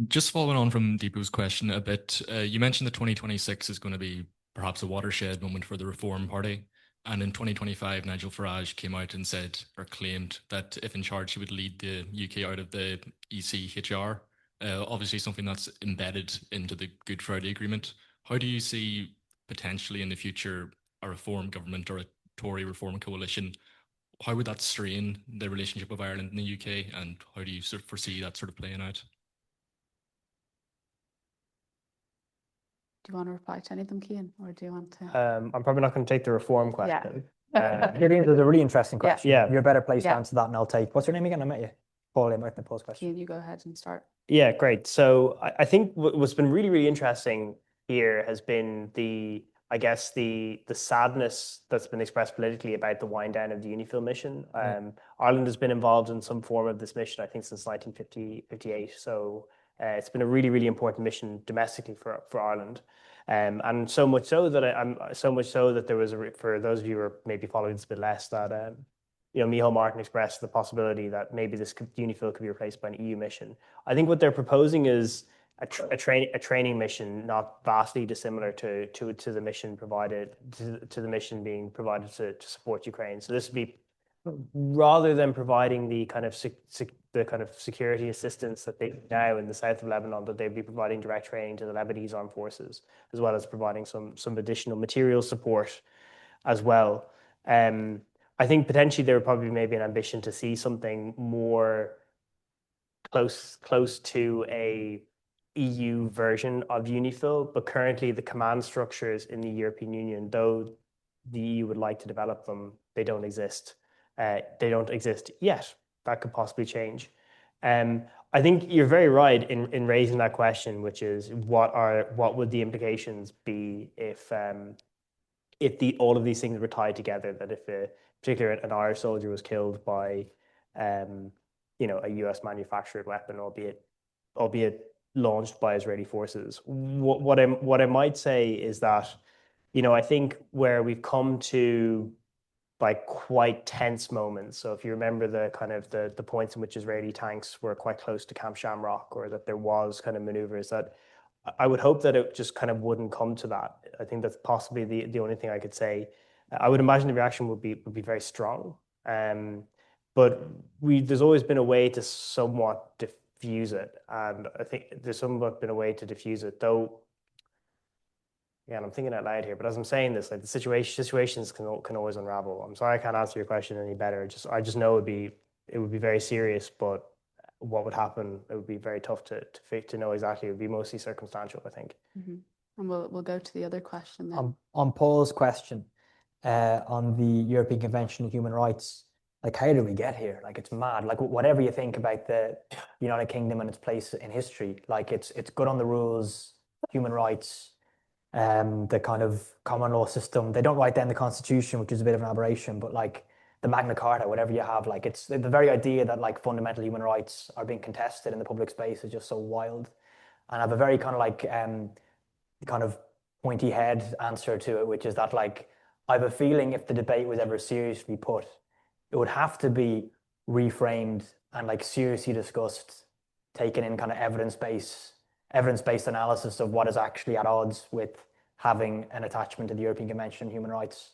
Just following on from Deepu's question a bit, you mentioned that 2026 is going to be perhaps a watershed moment for the Reform Party. And in 2025, Nigel Farage came out and said, or claimed, that if in charge, he would lead the UK out of the ECHR. Obviously something that's embedded into the Good Friday Agreement. How do you see potentially in the future a Reform government or a Tory Reform coalition? How would that strain the relationship of Ireland and the UK? And how do you sort of foresee that sort of playing out? Do you want to reply to any of them, Cian, or do you want to? I'm probably not going to take the Reform question. There's a really interesting question. Yeah. You're better placed to answer that, and I'll take. What's your name again? I met you. Paul, I might the post question. Cian, you go ahead and start. Yeah, great. So I think what's been really, really interesting here has been I guess the sadness that's been expressed politically about the wind down of the UNIFIL mission. Ireland has been involved in some form of this mission, I think, since 1958. So it's been a really, really important mission domestically for Ireland. And so much so that there was for those of you who are maybe following this a bit less, that Micheál Martin expressed the possibility that maybe this UNIFIL could be replaced by an EU mission. I think what they're proposing is a training mission, not vastly dissimilar to the mission provided to the mission being provided to support Ukraine. So this would be, rather than providing the kind of security assistance that they now in the south of Lebanon, that they'd be providing direct training to the Lebanese armed forces, as well as providing some additional material support as well. I think potentially there would probably maybe an ambition to see something more close to a EU version of UNIFIL, but currently the command structures in the European Union, though the EU would like to develop them, they don't exist. They don't exist yet. That could possibly change. I think you're very right in raising that question, which is what would the implications be if all of these things were tied together? That if particularly an Irish soldier was killed by a US manufactured weapon, albeit launched by Israeli forces. What I might say is that, I think where we've come to like quite tense moments. So if you remember the points in which Israeli tanks were quite close to Camp Shamrock, or that there was kind of maneuvers, that I would hope that it just kind of wouldn't come to that. I think that's possibly the only thing I could say. I would imagine the reaction would be very strong. but there's always been a way to somewhat diffuse it, and I think there's somewhat been a way to diffuse it, though. Yeah, and I'm thinking out loud here, but as I'm saying this, like the situations can always unravel. I'm sorry I can't answer your question any better. I just know it would be very serious, but what would happen, it would be very tough to know exactly. It would be mostly circumstantial, I think. Mm-hmm. And we'll go to the other question then. On Paul's question, on the European Convention of Human Rights, like how did we get here? Like it's mad. Like whatever you think about the United Kingdom and its place in history, like it's good on the rules, human rights, the kind of common law system. They don't write down the Constitution, which is a bit of an aberration, but like the Magna Carta, whatever you have, like it's the very idea that like fundamental human rights are being contested in the public space is just so wild. And I have a very kind of like kind of pointy head answer to it, which is that like I have a feeling if the debate was ever seriously put, it would have to be reframed and like seriously discussed, taken in kind of evidence-based analysis of what is actually at odds with having an attachment to the European Convention on Human Rights.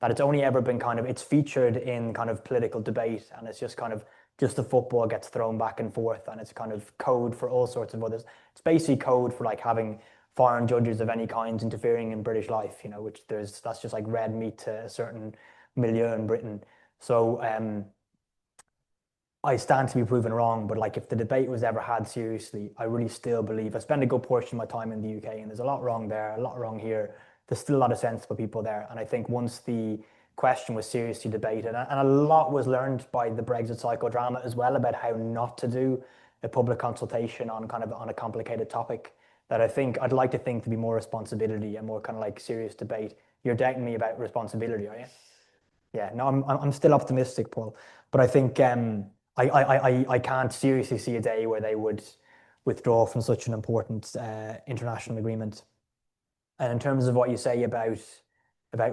That it's only ever been it's featured in kind of political debate, and it's just kind of just the football gets thrown back and forth, and it's kind of code for all sorts of others. It's basically code for like having foreign judges of any kind interfering in British life, which that's just like red meat to a certain milieu in Britain. So I stand to be proven wrong, but like if the debate was ever had seriously, I really still believe I spend a good portion of my time in the UK, and there's a lot wrong there, a lot wrong here. There's still a lot of sensible people there, and I think once the question was seriously debated, and a lot was learned by the Brexit psychodrama as well about how not to do a public consultation on a complicated topic. That I think I'd like to think to be more responsibility and more kind of like serious debate. You're doubting me about responsibility, are you? Yeah, no, I'm still optimistic, Paul, but I think I can't seriously see a day where they would withdraw from such an important international agreement. And in terms of what you say about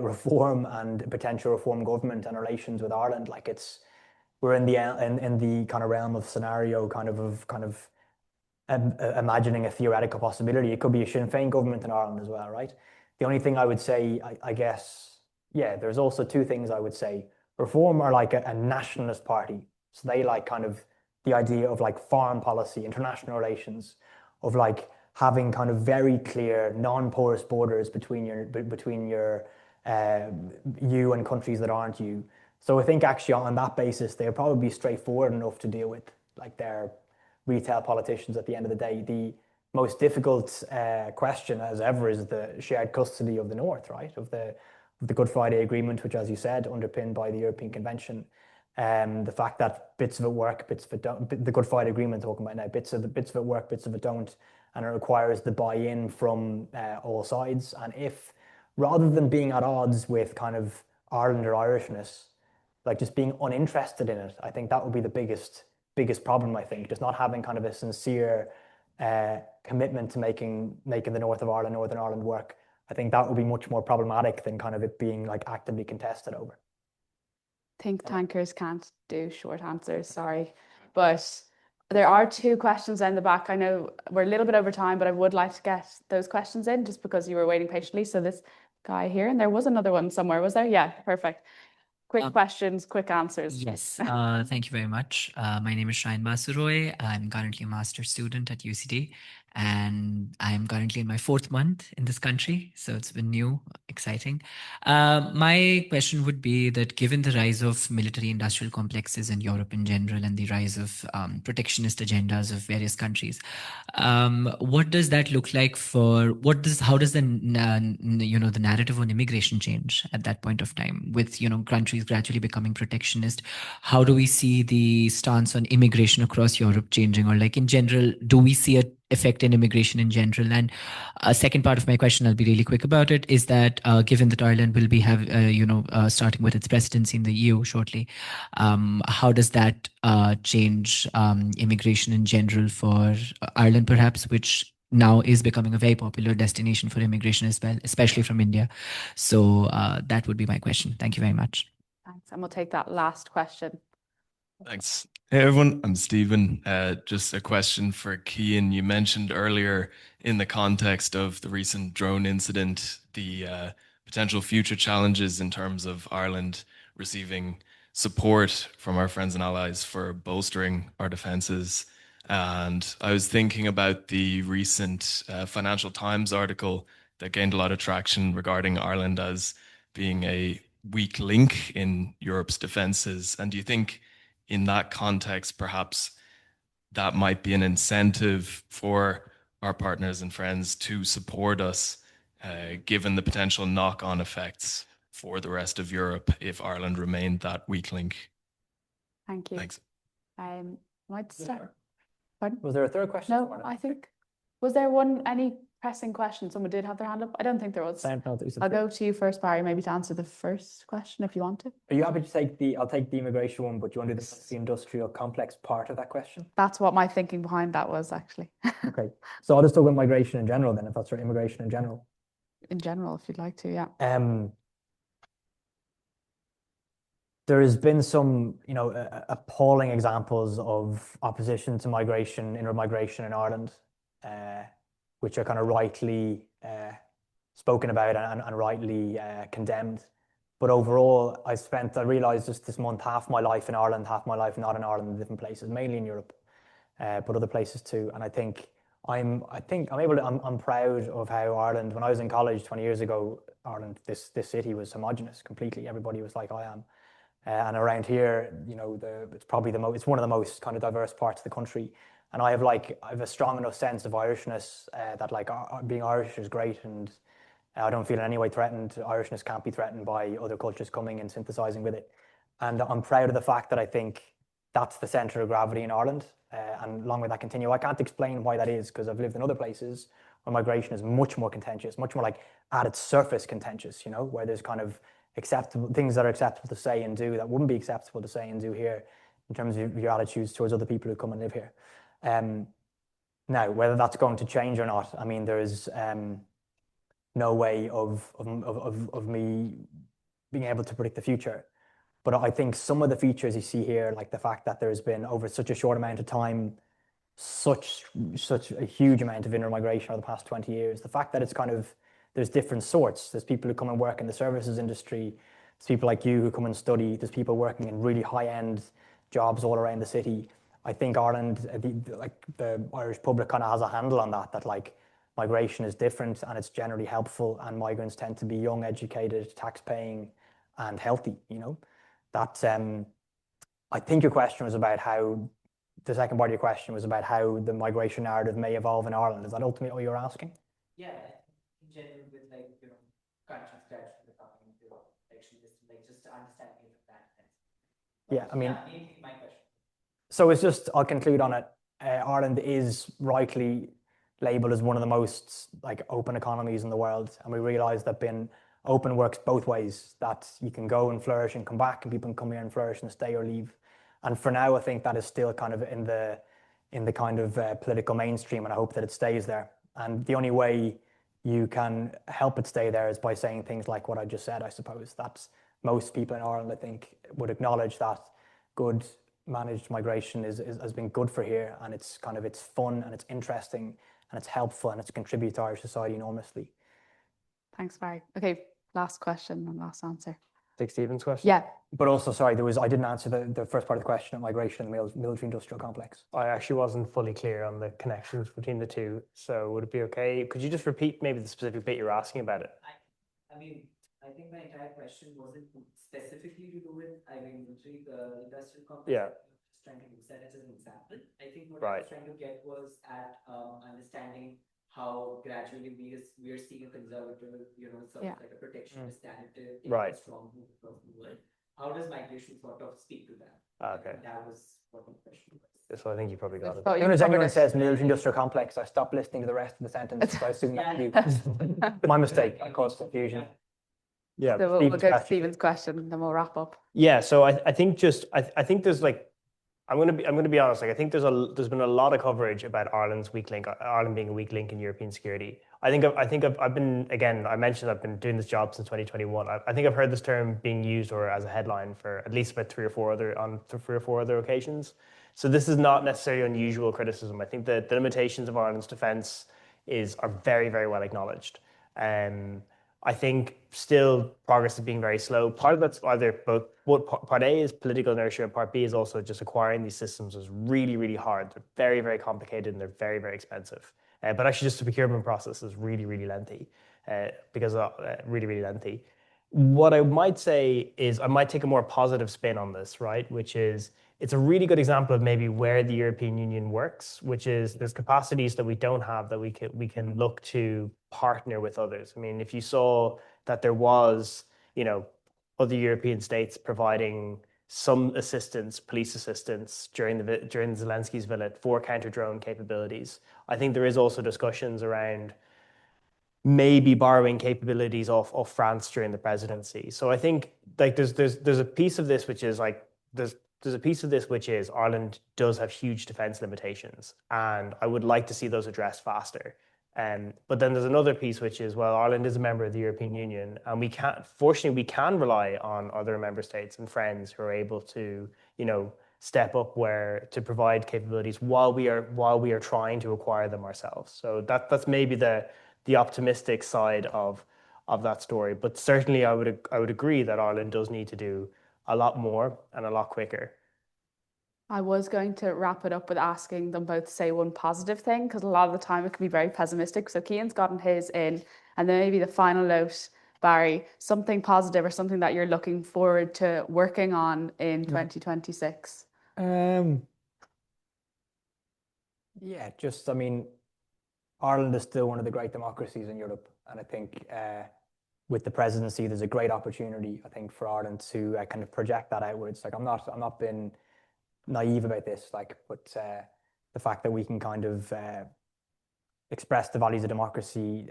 reform and potential reform government and relations with Ireland, like we're in the kind of realm of scenario of imagining a theoretical possibility. It could be a Sinn Féin government in Ireland as well, right? The only thing I would say, I guess, yeah, there's also two things I would say. Reform are like a nationalist party. So they like kind of the idea of like foreign policy, international relations, of like having kind of very clear non-porous borders between your you and countries that aren't you. So I think actually on that basis, they'll probably be straightforward enough to deal with, like their retail politicians at the end of the day. The most difficult question as ever is the shared custody of the North, right? Of the Good Friday Agreement, which, as you said, underpinned by the European Convention. The fact that bits of it work, bits of it don't. The Good Friday Agreement talking about now, bits of it work, bits of it don't, and it requires the buy-in from all sides. And if rather than being at odds with kind of Ireland or Irishness, like just being uninterested in it, I think that would be the biggest problem. I think just not having kind of a sincere commitment to making the north of Ireland, Northern Ireland work. I think that would be much more problematic than kind of it being like actively contested over. Think tankers can't do short answers, sorry. But there are two questions in the back. I know we're a little bit over time, but I would like to get those questions in just because you were waiting patiently. So this guy here, and there was another one somewhere, was there? Yeah, perfect. Quick questions, quick answers. Yes, thank you very much. My name is Shayan Basuroy. I'm currently a master's student at UCD, and I'm currently in my 4th month in this country. So it's been new, exciting. My question would be that given the rise of military industrial complexes in Europe in general and the rise of protectionist agendas of various countries, what does that look like how does the narrative on immigration change at that point of time with, countries gradually becoming protectionist? How do we see the stance on immigration across Europe changing, or like in general, do we see an effect in immigration in general? And a second part of my question, I'll be really quick about it, is that given that Ireland will be starting with its presidency in the EU shortly, how does that change immigration in general for Ireland, perhaps, which now is becoming a very popular destination for immigration as well, especially from India? So that would be my question. Thank you very much. Thanks. And we'll take that last question. Thanks. Hey everyone, I'm Stephen. Just a question for Cian. You mentioned earlier in the context of the recent drone incident, the potential future challenges in terms of Ireland receiving support from our friends and allies for bolstering our defenses. And I was thinking about the recent Financial Times article that gained a lot of traction regarding Ireland as being a weak link in Europe's defenses. And do you think in that context, perhaps that might be an incentive for our partners and friends to support us, given the potential knock-on effects for the rest of Europe if Ireland remained that weak link? Thank you. Thanks. Might start. Pardon? Was there a third question? No, I think, was there any pressing question? Someone did have their hand up. I don't think there was. I'll go to you first, Barry, maybe to answer the first question if you want to. Are you happy to take I'll take the immigration one, but do you want to do the industrial complex part of that question? That's what my thinking behind that was, actually. Okay. So I'll just talk about migration in general then, if that's right, immigration in general. In general, if you'd like to, yeah. There has been some, appalling examples of opposition to migration, inward migration in Ireland, which are kind of rightly spoken about and rightly condemned. But overall, I realized just this month, half my life in Ireland, half my life not in Ireland, in different places, mainly in Europe, but other places too. And I think I'm proud of how Ireland, when I was in college 20 years ago, Ireland, this city was homogenous completely. Everybody was like I am. And around here, it's probably it's one of the most kind of diverse parts of the country. And I have a strong enough sense of Irishness that being Irish is great, and I don't feel in any way threatened. Irishness can't be threatened by other cultures coming and synthesizing with it. And I'm proud of the fact that I think that's the center of gravity in Ireland. And long may that continue. I can't explain why that is, because I've lived in other places where migration is much more contentious, much more like at its surface contentious, where there's kind of acceptable things that are acceptable to say and do that wouldn't be acceptable to say and do here in terms of your attitudes towards other people who come and live here. Now, whether that's going to change or not, I mean, there is no way of me being able to predict the future. But I think some of the features you see here, like the fact that there's been over such a short amount of time, such a huge amount of inward migration over the past 20 years, the fact that it's kind of, there's different sorts. There's people who come and work in the services industry. There's people like you who come and study. There's people working in really high-end jobs all around the city. I think Ireland, the Irish public kind of has a handle on that migration is different and it's generally helpful, and migrants tend to be young, educated, tax-paying, and healthy, That, I think your question was about the second part of your question was about how the migration narrative may evolve in Ireland. Is that ultimately what you're asking? Yeah, in general, with countries that we're talking to, actually just to understand it from that sense. Yeah, I mean, my question. So I'll conclude on it. Ireland is rightly labeled as one of the most open economies in the world, and we realize that being open works both ways, that you can go and flourish and come back, and people can come here and flourish and stay or leave. And for now, I think that is still kind of in the kind of political mainstream, and I hope that it stays there. And the only way you can help it stay there is by saying things like what I just said, I suppose. That's most people in Ireland, I think, would acknowledge that good managed migration has been good for here, and it's fun and it's interesting and it's helpful and it's contributed to Irish society enormously. Thanks, Barry. Okay, last question and last answer. Take Stephen's question? Yeah. But also, sorry, I didn't answer the first part of the question on migration and the military-industrial complex. I actually wasn't fully clear on the connections between the two. So would it be okay? Could you just repeat maybe the specific bit you were asking about it? I mean, I think my entire question wasn't specifically to do with, military industrial complex. Yeah. Just trying to use that as an example. I think what Right. I was trying to get was at understanding how gradually we are seeing a conservative, sort of like a protectionist narrative in Right. a strong move across the world. How does migration sort of speak to that? Okay. That was what the question was. So I think you probably got it. As soon as anyone says military-industrial complex, I stop listening to the rest of the sentence. So I assume that's you. My mistake. I caused confusion. Yeah. So we'll go to Stephen's question, and then we'll wrap up. Yeah. So I think there's I'm going to be honest. I think there's been a lot of coverage about Ireland's weak link, Ireland being a weak link in European security. I mentioned I've been doing this job since 2021. I think I've heard this term being used or as a headline for at least about three or four other occasions. So this is not necessarily unusual criticism. I think that the limitations of Ireland's defence are very, very well acknowledged. I think still progress is being very slow. Part of that's either part A is political inertia, and part B is also just acquiring these systems is really, really hard. They're very, very complicated and they're very, very expensive. But actually just the procurement process is really, really lengthy really, really lengthy. What I might say is I might take a more positive spin on this, right? Which is it's a really good example of maybe where the European Union works, which is there's capacities that we don't have that we can look to partner with others. I mean, if you saw that there was, other European states providing some assistance, police assistance during Zelensky's visit for counter-drone capabilities, I think there is also discussions around maybe borrowing capabilities off France during the presidency. So I think like there's a piece of this which is like there's a piece of this which is Ireland does have huge defence limitations, and I would like to see those addressed faster. But then there's another piece which is, well, Ireland is a member of the European Union, and fortunately we can rely on other member states and friends who are able to, step up to provide capabilities while we are trying to acquire them ourselves. So that's maybe the optimistic side of that story. But certainly I would agree that Ireland does need to do a lot more and a lot quicker. I was going to wrap it up with asking them both to say one positive thing, because a lot of the time it can be very pessimistic. So Cian's gotten his in, and then maybe the final note, Barry, something positive or something that you're looking forward to working on in 2026. Yeah, just, I mean, Ireland is still one of the great democracies in Europe. And I think with the presidency, there's a great opportunity, I think, for Ireland to kind of project that outwards. Like, I'm not being naive about this, but the fact that we can kind of express the values of democracy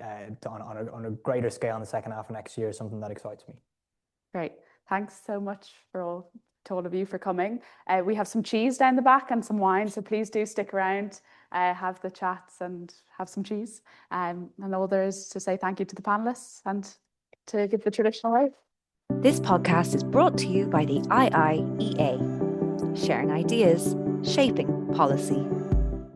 on a greater scale in the second half of next year is something that excites me. Great. Thanks so much to all of you for coming. We have some cheese down the back and some wine, so please do stick around, have the chats and have some cheese. And all there is to say thank you to the panelists and to give the traditional wave. This podcast is brought to you by the IIEA, sharing ideas, shaping policy.